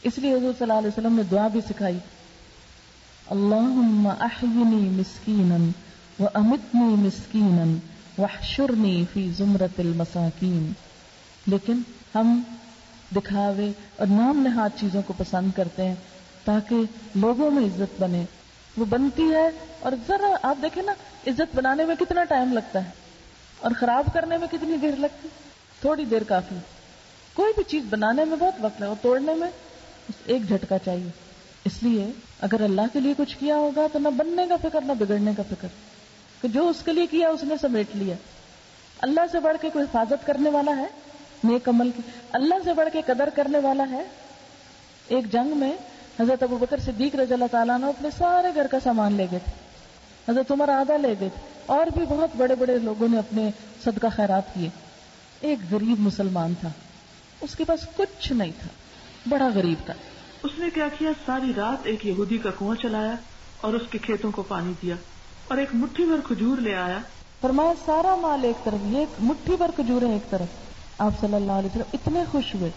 اس لیے حضور صلی اللہ علیہ وسلم نے دعا بھی سکھائی، اللہم احینی مسکینا وامتنی مسکینا واحشرنی فی زمرۃ المساکین. لیکن ہم دکھاوے اور نام نہاد چیزوں کو پسند کرتے ہیں تاکہ لوگوں میں عزت بنے. وہ بنتی ہے اور ذرا آپ دیکھیں نا، عزت بنانے میں کتنا ٹائم لگتا ہے اور خراب کرنے میں کتنی دیر لگتی، تھوڑی دیر کافی. کوئی بھی چیز بنانے میں بہت وقت لگتا اور توڑنے میں ایک جھٹکا چاہیے. اس لیے اگر اللہ کے لیے کچھ کیا ہوگا تو نہ بننے کا فکر نہ بگڑنے کا فکر، کہ جو اس کے لیے کیا اس نے سمیٹ لیا. اللہ سے بڑھ کے کوئی حفاظت کرنے والا ہے نیک عمل کی؟ اللہ سے بڑھ کے قدر کرنے والا ہے؟ ایک جنگ میں حضرت ابوبکر صدیق رضی اللہ تعالیٰ عنہ اپنے سارے گھر کا سامان لے گئے تھے، حضرت عمر آدھا لے گئے تھے، اور بھی بہت بڑے بڑے لوگوں نے اپنے صدقہ خیرات کیے. ایک غریب مسلمان تھا، اس کے پاس کچھ نہیں تھا، بڑا غریب تھا. اس نے کیا کیا؟ ساری رات ایک یہودی کا کنواں چلایا اور اس کے کھیتوں کو پانی دیا اور ایک مٹھی بھر کھجور لے آیا. فرمایا سارا مال ایک طرف، یہ مٹھی بھر کھجوریں ایک طرف. آپ صلی اللہ علیہ وسلم اتنے خوش ہوئے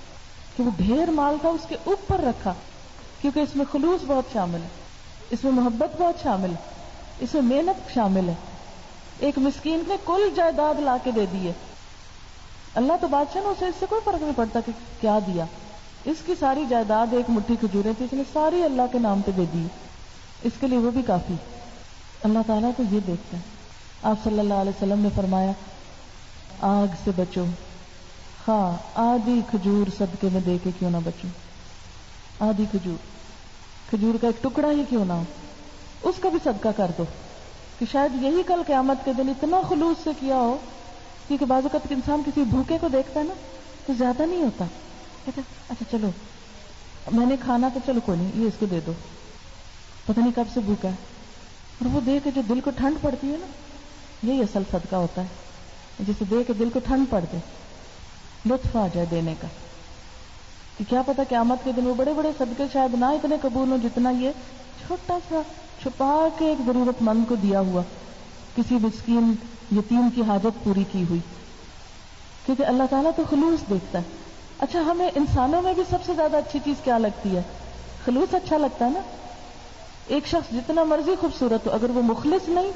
کہ وہ ڈھیر مال تھا اس کے اوپر رکھا، کیونکہ اس میں خلوص بہت شامل ہے، اس میں محبت بہت شامل ہے، اس میں محنت شامل ہے. ایک مسکین نے کل جائیداد لا کے دے دی ہے. اللہ تو بادشاہ نے، اسے اس سے کوئی فرق نہیں پڑتا کہ کیا دیا. اس کی ساری جائیداد ایک مٹھی کھجوریں تھی، اس نے ساری اللہ کے نام پہ دے دی. اس کے لیے وہ بھی کافی. اللہ تعالیٰ تو یہ دیکھتا ہے. آپ صلی اللہ علیہ وسلم نے فرمایا آگ سے بچو، خواہ آدھی کھجور صدقے میں دے کے کیوں نہ بچو. آدھی کھجور کا ایک ٹکڑا ہی کیوں نہ ہو، اس کا بھی صدقہ کر دو، کہ شاید یہی کل قیامت کے دن اتنا خلوص سے کیا ہو. کیونکہ بعض اوقات انسان کسی بھوکے کو دیکھتا ہے نا تو زیادہ نہیں ہوتا، کہتا اچھا چلو میں نے کھانا تو چلو کوئی نہیں، یہ اس کو دے دو، پتہ نہیں کب سے بھوکا ہے. اور وہ دے کے جو دل کو ٹھنڈ پڑتی ہے نا، یہی اصل صدقہ ہوتا ہے، جسے دے کے دل کو ٹھنڈ پڑ دے، لطف آ جائے دینے کا. کہ کیا پتا قیامت کے دن وہ بڑے بڑے صدقے شاید نہ اتنے قبول ہوں جتنا یہ چھوٹا سا چھپا کے ایک ضرورت مند کو دیا ہوا، کسی مسکین یتیم کی حاجت پوری کی ہوئی. کیونکہ اللہ تعالیٰ تو خلوص دیکھتا ہے. اچھا ہمیں انسانوں میں بھی سب سے زیادہ اچھی چیز کیا لگتی ہے؟ خلوص اچھا لگتا ہے نا. ایک شخص جتنا مرضی خوبصورت ہو، اگر وہ مخلص نہیں،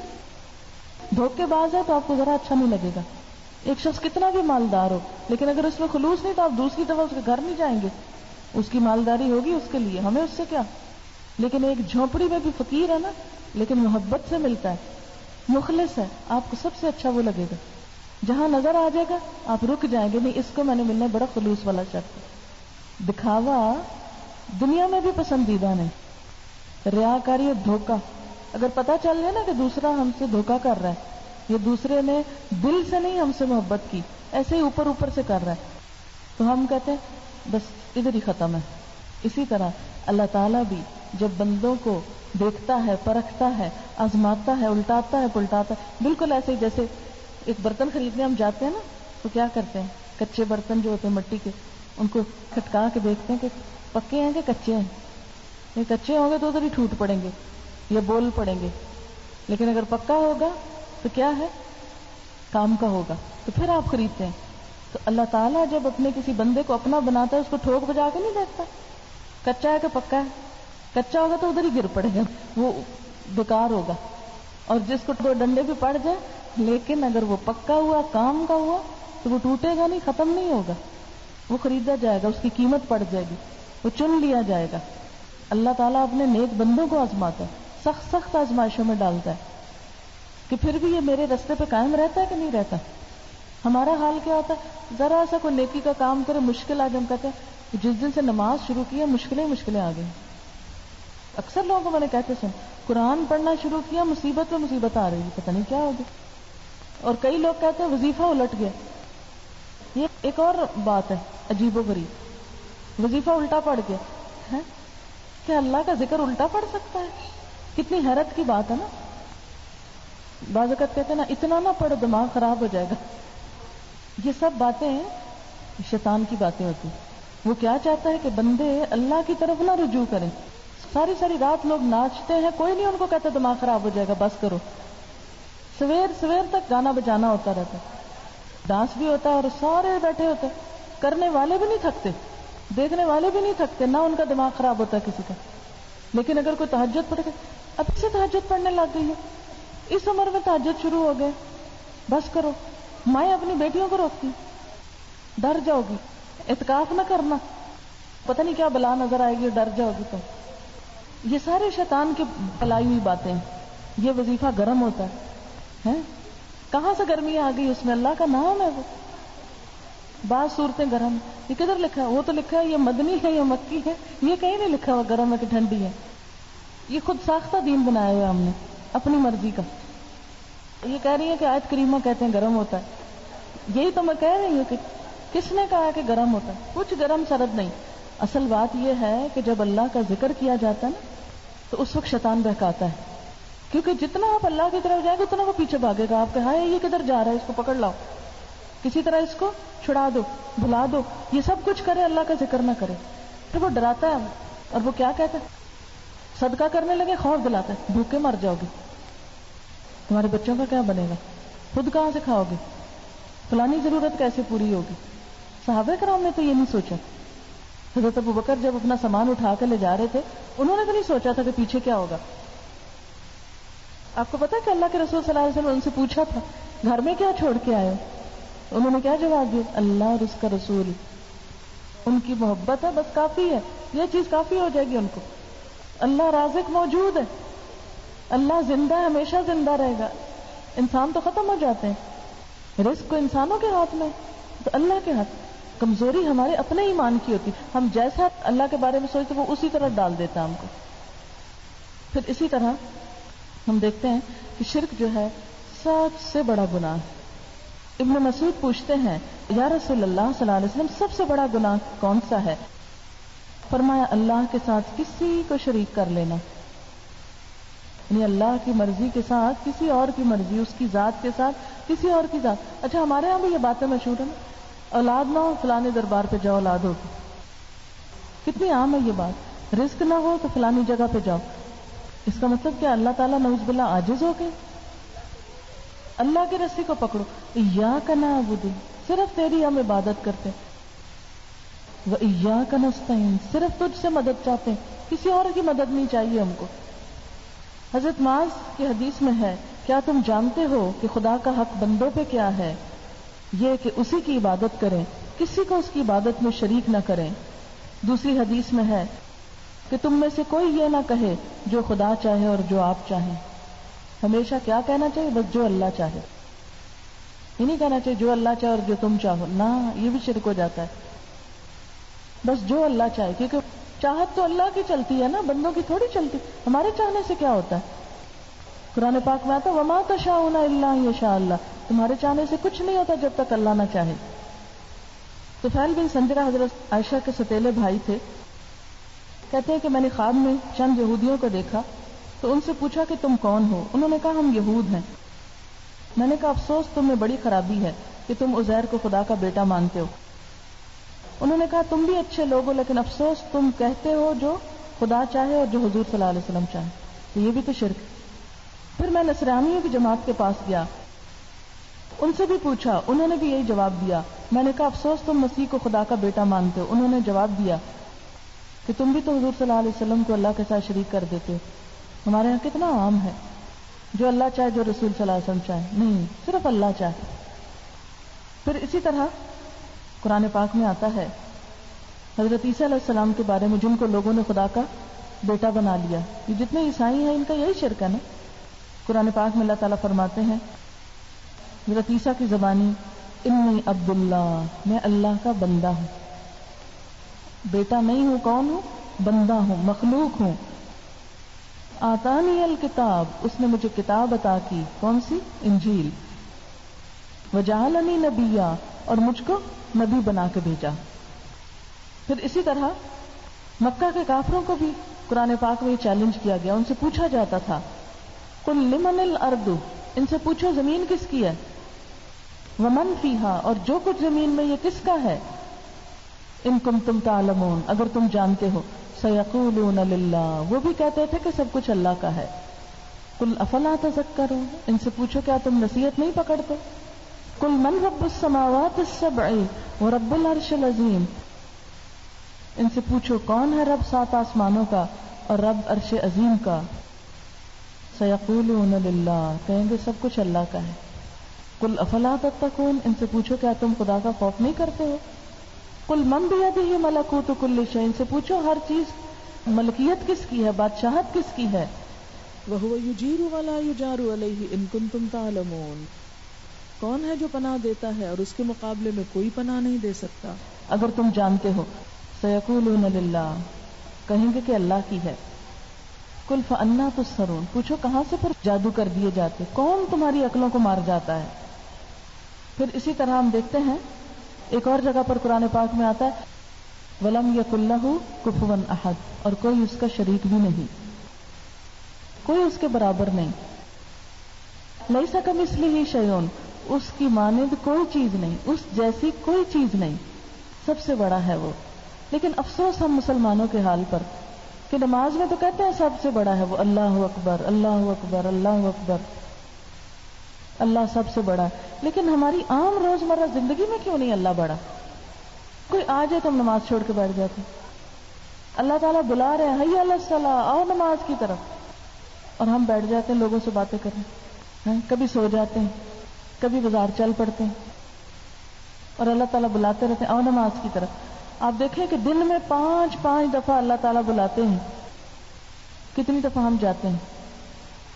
دھوکے باز ہے تو آپ کو ذرا اچھا نہیں لگے گا. ایک شخص کتنا بھی مالدار ہو، لیکن اگر اس میں خلوص نہیں تو آپ دوسری دفعہ اس کے گھر نہیں جائیں گے. اس کی مالداری ہوگی اس کے لیے، ہمیں اس سے کیا. لیکن ایک جھونپڑی میں بھی فقیر ہے نا، لیکن محبت سے ملتا ہے، مخلص ہے، آپ کو سب سے اچھا وہ لگے گا. جہاں نظر آ جائے گا آپ رک جائیں گے، نہیں اس کو میں نے ملنا بڑا خلوص والا شخص. دکھاوا دنیا میں بھی پسندیدہ نہیں. ریاکاری اور دھوکہ، اگر پتہ چل جائے نا کہ دوسرا ہم سے دھوکہ کر رہا ہے، یہ دوسرے نے دل سے نہیں ہم سے محبت کی، ایسے ہی اوپر اوپر سے کر رہا ہے، تو ہم کہتے ہیں بس ادھر ہی ختم ہے. اسی طرح اللہ تعالیٰ بھی جب بندوں کو دیکھتا ہے، پرکھتا ہے، آزماتا ہے، الٹاتا ہے، پلٹاتا ہے. بالکل ایسے ہی جیسے ایک برتن خریدنے ہم جاتے ہیں نا تو کیا کرتے ہیں، کچے برتن جو ہوتے ہیں مٹی کے، ان کو کھٹکا کے دیکھتے ہیں کہ پکے ہیں کہ کچے ہیں. یہ کچے ہوں گے تو ادھر ہی ٹوٹ پڑیں گے یا بول پڑیں گے، لیکن اگر پکا ہوگا تو کیا ہے، کام کا ہوگا، تو پھر آپ خریدتے ہیں. تو اللہ تعالیٰ جب اپنے کسی بندے کو اپنا بناتا ہے اس کو ٹھوک بجا کے نہیں دیکھتا کچا ہے کہ پکا ہے. کچا ہوگا تو ادھر ہی گر پڑے گا، وہ بیکار ہوگا. اور جس کو دو ڈنڈے بھی پڑ جائے، لیکن اگر وہ پکا ہوا، کام کا ہوا، تو وہ ٹوٹے گا نہیں، ختم نہیں ہوگا، وہ خریدا جائے گا، اس کی قیمت پڑ جائے گی، وہ چن لیا جائے گا. اللہ تعالیٰ اپنے نیک بندوں کو آزماتا ہے، سخت سخت آزمائشوں میں ڈالتا ہے کہ پھر بھی یہ میرے راستے پہ قائم رہتا ہے کہ نہیں رہتا. ہمارا حال کیا ہوتا ہے، ذرا سا کوئی نیکی کا کام کرے، مشکل آ جائے، ہم کہتے ہیں جس دن سے نماز شروع کی ہے مشکلیں آ گئی. اکثر لوگوں کو میں نے کہتے سن، قرآن پڑھنا شروع کیا مصیبت پہ مصیبت آ رہی ہے، پتہ نہیں کیا ہوگی. اور کئی لوگ کہتے ہیں وظیفہ الٹ گیا. یہ ایک اور بات ہے عجیب و غریب، وظیفہ الٹا پڑ گیا ہے. کیا اللہ کا ذکر الٹا پڑ سکتا ہے؟ کتنی حیرت کی بات ہے نا. بعض اوقات کہتے ہیں نا اتنا نہ پڑھ دماغ خراب ہو جائے گا. یہ سب باتیں شیطان کی باتیں ہوتی. وہ کیا چاہتا ہے کہ بندے اللہ کی طرف نہ رجوع کریں. ساری ساری رات لوگ ناچتے ہیں, کوئی نہیں ان کو کہتا دماغ خراب ہو جائے گا, بس کرو. سویر تک گانا بجانا ہوتا رہتا ہے, ڈانس بھی ہوتا ہے اور سارے بیٹھے ہوتے ہیں. کرنے والے بھی نہیں تھکتے, دیکھنے والے بھی نہیں تھکتے, نہ ان کا دماغ خراب ہوتا ہے کسی کا. لیکن اگر کوئی تہجد پڑھ کے اب سے تہجد پڑھنے لگ گئی ہے, اس عمر میں تہجد شروع ہو گئے, بس کرو. مائیں اپنی بیٹیوں کو روکتی, ڈر جاؤ گی, اعتکاف نہ کرنا, پتہ نہیں کیا بلا نظر آئے گی, ڈر جاؤ گی. تو یہ سارے شیطان کی پلائی ہوئی باتیں. یہ وظیفہ گرم ہوتا ہے, کہاں سے گرمی آ گئی اس میں؟ اللہ کا نام ہے وہ. بعض صورتیں گرم, یہ کدھر لکھا ہے؟ وہ تو لکھا ہے یہ مدنی ہے یا مکی ہے, یہ کہیں نہیں لکھا ہوا گرم ہے کہ ٹھنڈی ہے. یہ خود ساختہ دین بنایا ہوا ہم نے اپنی مرضی کا. یہ کہہ رہی ہے کہ آیت کریمہ کہتے ہیں گرم ہوتا ہے. یہی تو میں کہہ رہی ہوں کہ کس نے کہا کہ گرم ہوتا ہے؟ کچھ گرم سرد نہیں. اصل بات یہ ہے کہ جب اللہ کا ذکر کیا جاتا ہے نا تو اس وقت شیطان بہکاتا ہے, کیونکہ جتنا آپ اللہ کی طرف جائیں گے اتنا وہ پیچھے بھاگے گا. آپ کہا ہے یہ کدھر جا رہا ہے, اس کو پکڑ لاؤ, کسی طرح اس کو چھڑا دو, بھلا دو. یہ سب کچھ کرے, اللہ کا ذکر نہ کرے. پھر وہ ڈراتا ہے اور وہ کیا کہتا ہے, صدقہ کرنے لگے خوف دلاتا ہے, بھوکے مر جاؤ گے, تمہارے بچوں کا کیا بنے گا, خود کہاں سے کھاؤ گے, فلانی ضرورت کیسے پوری ہوگی. صحابہ کرام نے تو یہ نہیں سوچا. حضرت ابوبکر جب اپنا سامان اٹھا کے لے جا رہے تھے, انہوں نے تو نہیں سوچا تھا کہ پیچھے کیا ہوگا. آپ کو پتا کہ اللہ کے رسول صلی اللہ علیہ وسلم نے ان سے پوچھا تھا گھر میں کیا چھوڑ کے آئے, انہوں نے کیا جواب دیا, اللہ اور اس کا رسول, ان کی محبت ہے بس کافی ہے, یہ چیز کافی ہو جائے گی ان کو. اللہ رازق موجود ہے, اللہ زندہ ہے, ہمیشہ زندہ رہے گا. انسان تو ختم ہو جاتے ہیں, رزق کو انسانوں کے ہاتھ میں تو اللہ کے ہاتھ. کمزوری ہمارے اپنے ایمان کی ہوتی, ہم جیسا اللہ کے بارے میں سوچتے وہ اسی طرح ڈال دیتا ہم کو. پھر اسی طرح ہم دیکھتے ہیں کہ شرک جو ہے سب سے بڑا گناہ ہے. ابن مسعود پوچھتے ہیں یا رسول اللہ صلی اللہ علیہ وسلم سب سے بڑا گناہ کون سا ہے؟ فرمایا اللہ کے ساتھ کسی کو شریک کر لینا, یعنی اللہ کی مرضی کے ساتھ کسی اور کی مرضی, اس کی ذات کے ساتھ کسی اور کی ذات. اچھا ہمارے یہاں بھی یہ باتیں مشہور ہیں, اولاد نہ ہو فلانے دربار پہ جاؤ اولاد ہوگی, کتنی عام ہے یہ بات. رزق نہ ہو تو فلانی جگہ پہ جاؤ. اس کا مطلب کیا اللہ تعالیٰ نعوذ باللہ عاجز ہو گئے؟ اللہ کی رسی کو پکڑو, ایاک نعبد, صرف تیری ہم عبادت کرتے, و ایاک نستعین, صرف تجھ سے مدد چاہتے ہیں, کسی اور کی مدد نہیں چاہیے ہم کو. حضرت معاذ کی حدیث میں ہے کیا تم جانتے ہو کہ خدا کا حق بندوں پہ کیا ہے؟ یہ کہ اسی کی عبادت کریں, کسی کو اس کی عبادت میں شریک نہ کریں. دوسری حدیث میں ہے کہ تم میں سے کوئی یہ نہ کہے جو خدا چاہے اور جو آپ چاہیں. ہمیشہ کیا کہنا چاہیے؟ بس جو اللہ چاہے. یہ نہیں کہنا چاہیے جو اللہ چاہے اور جو تم چاہو, نہ, یہ بھی شرک ہو جاتا ہے. بس جو اللہ چاہے, کیونکہ چاہت تو اللہ کی چلتی ہے نا, بندوں کی تھوڑی چلتی. ہمارے چاہنے سے کیا ہوتا ہے؟ قرآن پاک میں آتا وما تشاءون الا ان یشاء اللہ, تمہارے چاہنے سے کچھ نہیں ہوتا جب تک اللہ نہ چاہے. طفیل بن سنجرہ حضرت عائشہ کے ستیلے بھائی تھے. کہتے ہیں کہ میں نے خواب میں چند یہودیوں کو دیکھا تو ان سے پوچھا کہ تم کون ہو؟ انہوں نے کہا ہم یہود ہیں. میں نے کہا افسوس تم میں بڑی خرابی ہے کہ تم عزیر کو خدا کا بیٹا مانتے ہو. انہوں نے کہا تم بھی اچھے لوگ ہو لیکن افسوس تم کہتے ہو جو خدا چاہے اور جو حضور صلی اللہ علیہ وسلم چاہے, تو یہ بھی تو شرک. پھر میں نصرانیوں کی جماعت کے پاس گیا, ان سے بھی پوچھا, انہوں نے بھی یہی جواب دیا. میں نے کہا افسوس تم مسیح کو خدا کا بیٹا مانتے ہو. انہوں نے جواب دیا کہ تم بھی تو حضور صلی اللہ علیہ وسلم کو اللہ کے ساتھ شریک کر دیتے ہو. ہمارے یہاں کتنا عام ہے, جو اللہ چاہے جو رسول صلی اللہ علیہ وسلم چاہے, نہیں, صرف اللہ چاہے. پھر اسی طرح قرآن پاک میں آتا ہے حضرت عیسیٰ علیہ السلام کے بارے میں, جن کو لوگوں نے خدا کا بیٹا بنا لیا. یہ جتنے عیسائی ہیں ان کا یہی شرک ہے نا. قرآن پاک میں اللہ تعالیٰ فرماتے ہیں حضرت عیسیٰ کی زبانی انی عبداللہ, میں اللہ کا بندہ ہوں. بیٹا نہیں ہوں, کون ہوں؟ بندہ ہوں, مخلوق ہوں. آتانی الکتاب, اس نے مجھے کتاب عطا کی, کون سی؟ انجیل. وجعلنی نبیا, اور مجھ کو نبی بنا کے بھیجا. پھر اسی طرح مکہ کے کافروں کو بھی قرآن پاک میں چیلنج کیا گیا. ان سے پوچھا جاتا تھا قل لمن الارض, ان سے پوچھو زمین کس کی ہے، ومن فیہا، اور جو کچھ زمین میں یہ کس کا ہے، ان کنتم تعلمون، اگر تم جانتے ہو، سیقولون للہ، وہ بھی کہتے تھے کہ سب کچھ اللہ کا ہے، قل افلا تذکرون، ان سے پوچھو کیا تم نصیحت نہیں پکڑتے، قل من رب السماوات السبع ورب العرش العظیم، ان سے پوچھو کون ہے رب 7 آسمانوں کا اور رب عرش عظیم کا، سیقولون للہ، کہیں گے سب کچھ اللہ کا ہے، قل افلا تتقون، ان سے پوچھو کیا تم خدا کا خوف نہیں کرتے ہو، قل من بیدہ ملکوت کل شیء، ان سے پوچھو ہر چیز ملکیت کس کی ہے، بادشاہت کس کی ہے، وَهُوَ يُجِيرُ وَلَا يُجَارُ عَلَيْهِ إِن كُنتُمْ تَعْلَمُونَ، کون ہے جو پناہ دیتا ہے اور اس کے مقابلے میں کوئی پناہ نہیں دے سکتا، اگر تم جانتے ہو، سیقولون للہ، کہیں گے کہ اللہ کی ہے، قل فأنى تسحرون، پوچھو کہاں سے پھر جادو کر دیے جاتے، کون تمہاری عقلوں کو مار جاتا ہے۔ پھر اسی طرح ہم دیکھتے ہیں ایک اور جگہ پر قرآن پاک میں آتا ہے وَلَمْ يَكُنْ لَهُ كُفُوًا أَحَدٌ، اور کوئی اس کا شریک بھی نہیں، کوئی اس کے برابر نہیں، لَيْسَ كَمِثْلِهِ شَيْءٌ، اس کی مانند کوئی چیز نہیں، اس جیسی کوئی چیز نہیں، سب سے بڑا ہے وہ۔ لیکن افسوس ہم مسلمانوں کے حال پر کہ نماز میں تو کہتے ہیں سب سے بڑا ہے وہ، اللہ اکبر اللہ اکبر اللہ اکبر، اللہ سب سے بڑا ہے، لیکن ہماری عام روزمرہ زندگی میں کیوں نہیں اللہ بڑا؟ کوئی آ جائے تو ہم نماز چھوڑ کے بیٹھ جاتے، اللہ تعالیٰ بلا رہے ہیں حی علی الصلاۃ، آؤ نماز کی طرف، اور ہم بیٹھ جاتے ہیں لوگوں سے باتیں کرنے، کبھی سو جاتے ہیں، کبھی بازار چل پڑتے ہیں، اور اللہ تعالیٰ بلاتے رہتے ہیں آؤ نماز کی طرف۔ آپ دیکھیں کہ دن میں 5 دفعہ اللہ تعالیٰ بلاتے ہیں، کتنی دفعہ ہم جاتے ہیں؟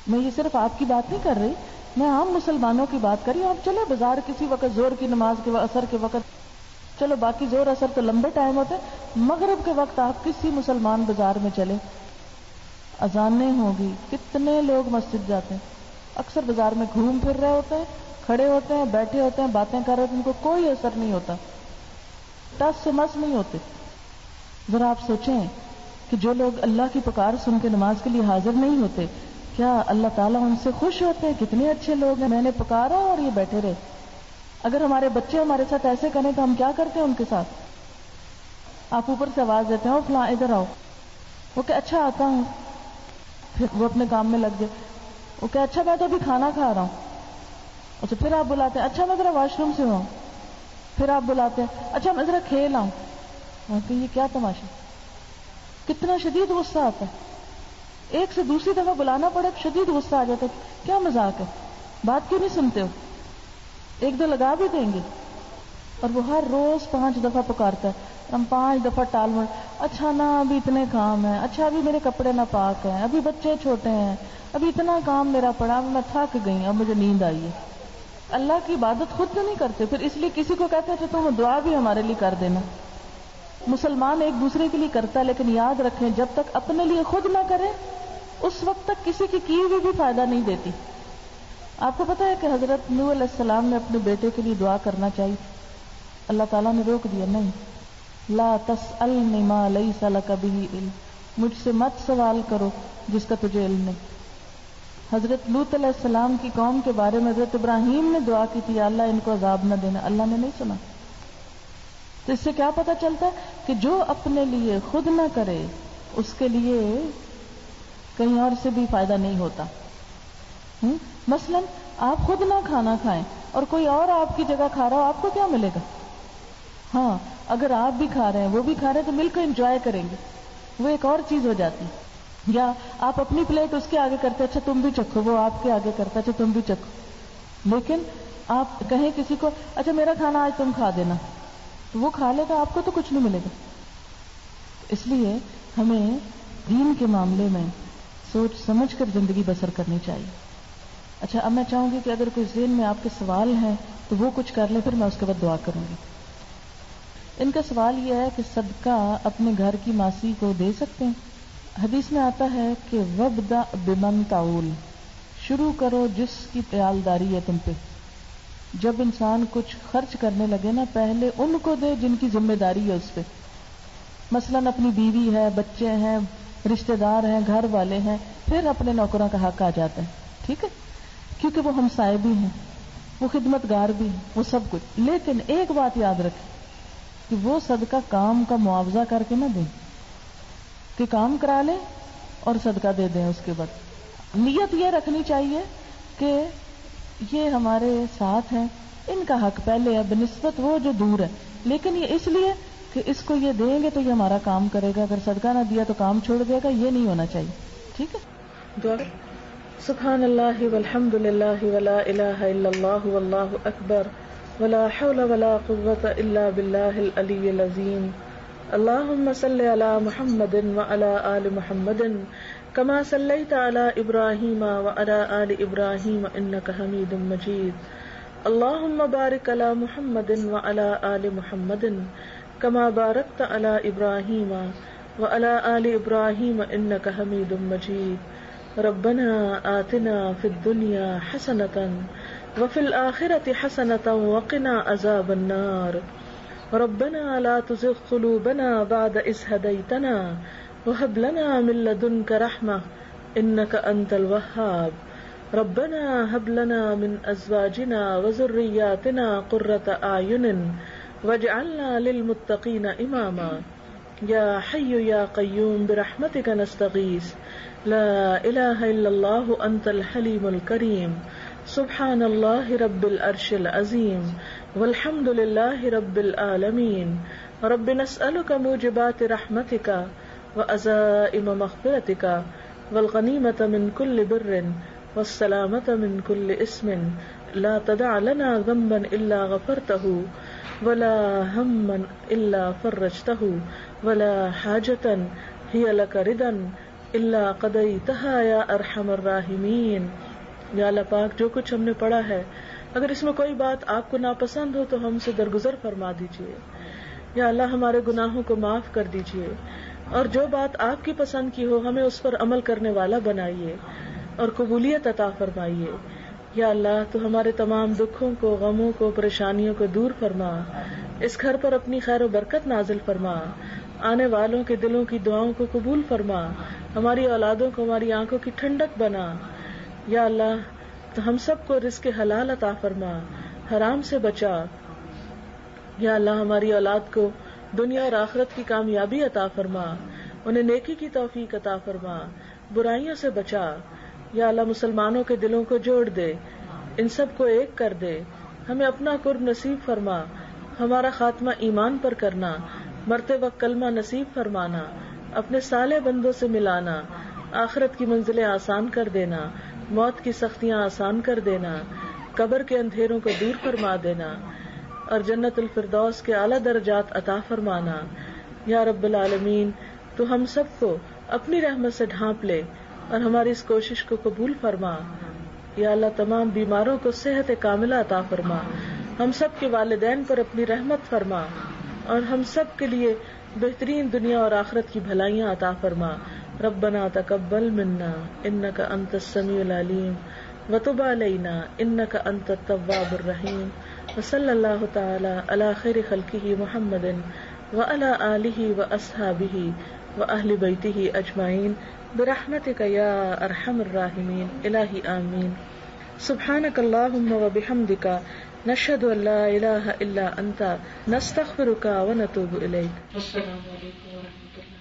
میں یہ صرف آپ کی بات نہیں کر رہی، میں عام مسلمانوں کی بات کر رہی ہوں۔ آپ چلے بازار کسی وقت زور کی نماز کے اثر کے وقت، چلو باقی زور اثر تو لمبے ٹائم ہوتے ہیں، مغرب کے وقت آپ کسی مسلمان بازار میں چلے، اذانیں ہوگی، کتنے لوگ مسجد جاتے ہیں، اکثر بازار میں گھوم پھر رہے ہوتے ہیں، کھڑے ہوتے ہیں، بیٹھے ہوتے ہیں، باتیں کر رہے ہوتے ہیں، ان کو کوئی اثر نہیں ہوتا، ٹس سے مس نہیں ہوتے۔ ذرا آپ سوچیں کہ جو لوگ اللہ کی پکار سن کے نماز کے لیے حاضر نہیں ہوتے، کیا اللہ تعالیٰ ان سے خوش ہوتے ہیں؟ کتنے اچھے لوگ ہیں، میں نے پکارا اور یہ بیٹھے رہے۔ اگر ہمارے بچے ہمارے ساتھ ایسے کریں تو ہم کیا کرتے ہیں ان کے ساتھ؟ آپ اوپر سے آواز دیتے ہیں او فلاں ادھر آؤ، وہ کہ اچھا آتا ہوں، پھر وہ اپنے کام میں لگ جائے، وہ کہ اچھا میں تو ابھی کھانا کھا رہا ہوں، اچھا پھر آپ بلاتے ہیں اچھا میں ذرا واش روم سے ہوں، پھر آپ بلاتے ہیں اچھا میں ذرا کھیل آؤں، کہ یہ کیا تماشا، کتنا شدید غصہ آتا ہے، ایک سے دوسری دفعہ بلانا پڑے شدید غصہ آ جاتا ہے، کیا مذاق ہے، بات کیوں نہیں سنتے ہو، ایک دو لگا بھی دیں گے، اور وہ ہر روز 5 دفعہ پکارتا ہے، ہم 5 دفعہ ٹال مڑ، اچھا نا ابھی اتنے کام ہیں، اچھا ابھی میرے کپڑے نہ پاک ہیں، ابھی بچے چھوٹے ہیں، ابھی اتنا کام میرا پڑا، میں تھک گئی، اب مجھے نیند آئی ہے۔ اللہ کی عبادت خود تو نہیں کرتے، پھر اس لیے کسی کو کہتے ہیں کہ تم دعا بھی ہمارے لیے کر دینا۔ مسلمان ایک دوسرے کے لیے کرتا ہے، لیکن یاد رکھیں جب تک اپنے لیے خود نہ کرے اس وقت تک کسی کی ہوئی بھی فائدہ نہیں دیتی۔ آپ کو پتا ہے کہ حضرت نوح علیہ السلام نے اپنے بیٹے کے لیے دعا کرنا چاہیے، اللہ تعالیٰ نے روک دیا، نہیں، لا تسألنی ما لیس لک بہ علم، مجھ سے مت سوال کرو جس کا تجھے علم نہیں۔ حضرت لوط علیہ السلام کی قوم کے بارے میں حضرت ابراہیم نے دعا کی تھی اللہ ان کو عذاب نہ دینا، اللہ نے نہیں سنا۔ تو اس سے کیا پتہ چلتا ہے کہ جو اپنے لیے خود نہ کرے اس کے لیے کہیں اور سے بھی فائدہ نہیں ہوتا۔ مثلا آپ خود نہ کھانا کھائیں اور کوئی اور آپ کی جگہ کھا رہا ہو، آپ کو کیا ملے گا؟ ہاں اگر آپ بھی کھا رہے ہیں وہ بھی کھا رہے ہیں تو مل کر انجوائے کریں گے، وہ ایک اور چیز ہو جاتی۔ یا آپ اپنی پلیٹ اس کے آگے کرتے اچھا تم بھی چکھو، وہ آپ کے آگے کرتا اچھا تم بھی چکھو، لیکن آپ کہیں کسی کو اچھا میرا کھانا آج تم کھا دینا، تو وہ کھا لے گا، آپ کو تو کچھ نہیں ملے گا۔ اس لیے ہمیں دین کے معاملے میں سوچ سمجھ کر زندگی بسر کرنی چاہیے۔ اچھا اب میں چاہوں گی کہ اگر کوئی ذہن میں آپ کے سوال ہیں تو وہ کچھ کر لیں، پھر میں اس کے بعد دعا کروں گی۔ ان کا سوال یہ ہے کہ صدقہ اپنے گھر کی ماسی کو دے سکتے ہیں؟ حدیث میں آتا ہے کہ وَبْدَأْ بِمَنْ تَعُولُ، شروع کرو جس کی عیالداری ہے تم پہ۔ جب انسان کچھ خرچ کرنے لگے نا پہلے ان کو دے جن کی ذمہ داری ہے اس پہ، مثلاً اپنی بیوی ہے، بچے ہیں، رشتہ دار ہیں، گھر والے ہیں، پھر اپنے نوکروں کا حق آ جاتا ہے، ٹھیک ہے؟ کیونکہ وہ ہمسائے بھی ہیں، وہ خدمتگار بھی ہیں، وہ سب کچھ. لیکن ایک بات یاد رکھیں کہ وہ صدقہ کام کا معاوضہ کر کے نہ دیں کہ کام کرا لیں اور صدقہ دے دیں. اس کے بعد نیت یہ رکھنی چاہیے کہ یہ ہمارے ساتھ ہیں، ان کا حق پہلے ہے بنسبت وہ جو دور ہے، لیکن یہ اس لیے کہ اس کو یہ دیں گے تو یہ ہمارا کام کرے گا، اگر صدقہ نہ دیا تو کام چھوڑ دے گا. یہ نہیں ہونا چاہیے. ٹھیک ہے. دعا. سبحان اللہ والحمد للہ ولا الہ الا اللہ واللہ اکبر ولا حول ولا قوة الا باللہ العلی العظیم. اللہم صل علی محمد وعلی آل محمد کما صلیت علی ابراہیم وعلی آل ابراہیم انک حمید مجید. اللہم بارک علی محمد وعلی آل محمد کما بارکت علی ابراہیم وعلی آل ابراہیم انک حمید مجید. ربنا آتنا فی الدنیا حسنۃ وفی الآخرۃ حسنۃ وقنا عذاب النار. ربنا لا تزغ قلوبنا بعد إذ هديتنا وهب لنا من لدنك رحمة إنك أنت الوهاب. ربنا هب لنا من أزواجنا وذرياتنا قرة أعين واجعلنا للمتقين إماما. يا حي يا قيوم برحمتك نستغيث لا إله إلا الله أنت الحليم الكريم. سبحان الله رب العرش العظيم والحمد لله رب العالمين. رب نسألك موجبات رحمتك وعزائم مغفرتك والغنيمة من كل بر والسلامة من كل اسم لا تدع لنا ذنبا إلا غفرته ولا هما إلا فرجته ولا حاجة هي لك ردا إلا قضيتها يا أرحم الراحمين. یا اللہ پاک جو کچھ ہم نے پڑھا ہے اگر اس میں کوئی بات آپ کو ناپسند ہو تو ہم سے درگزر فرما دیجیے. یا اللہ ہمارے گناہوں کو معاف کر دیجیے اور جو بات آپ کی پسند کی ہو ہمیں اس پر عمل کرنے والا بنائیے اور قبولیت عطا فرمائیے. یا اللہ تو ہمارے تمام دکھوں کو، غموں کو، پریشانیوں کو دور فرما. اس گھر پر اپنی خیر و برکت نازل فرما. آنے والوں کے دلوں کی دعاؤں کو قبول فرما. ہماری اولادوں کو ہماری آنکھوں کی ٹھنڈک بنا. یا اللہ تو ہم سب کو رزق حلال عطا فرما، حرام سے بچا. یا اللہ ہماری اولاد کو دنیا اور آخرت کی کامیابی عطا فرما، انہیں نیکی کی توفیق عطا فرما، برائیوں سے بچا. یا اللہ مسلمانوں کے دلوں کو جوڑ دے، ان سب کو ایک کر دے. ہمیں اپنا قرب نصیب فرما، ہمارا خاتمہ ایمان پر کرنا، مرتے وقت کلمہ نصیب فرمانا، اپنے صالح بندوں سے ملانا، آخرت کی منزلیں آسان کر دینا، موت کی سختیاں آسان کر دینا، قبر کے اندھیروں کو دور فرما دینا اور جنت الفردوس کے اعلیٰ درجات عطا فرمانا. یا رب العالمین تو ہم سب کو اپنی رحمت سے ڈھانپ لے اور ہماری اس کوشش کو قبول فرما. یا اللہ تمام بیماروں کو صحت کاملہ عطا فرما. ہم سب کے والدین پر اپنی رحمت فرما اور ہم سب کے لیے بہترین دنیا اور آخرت کی بھلائیاں عطا فرما. ربنا تقبل منا انك انت السميع العليم وتب علينا انك انت التواب الرحيم. وصلى الله تعالى على خير خلقه محمد وعلى آله واصحابه واهل بيته اجمعين برحمتك يا ارحم الراحمين. الہی آمین. سبحانك اللهم وبحمدك نشهد ان لا اله الا انت نستغفرك ونتوب اليك. السلام علیکم ورحمۃ اللہ.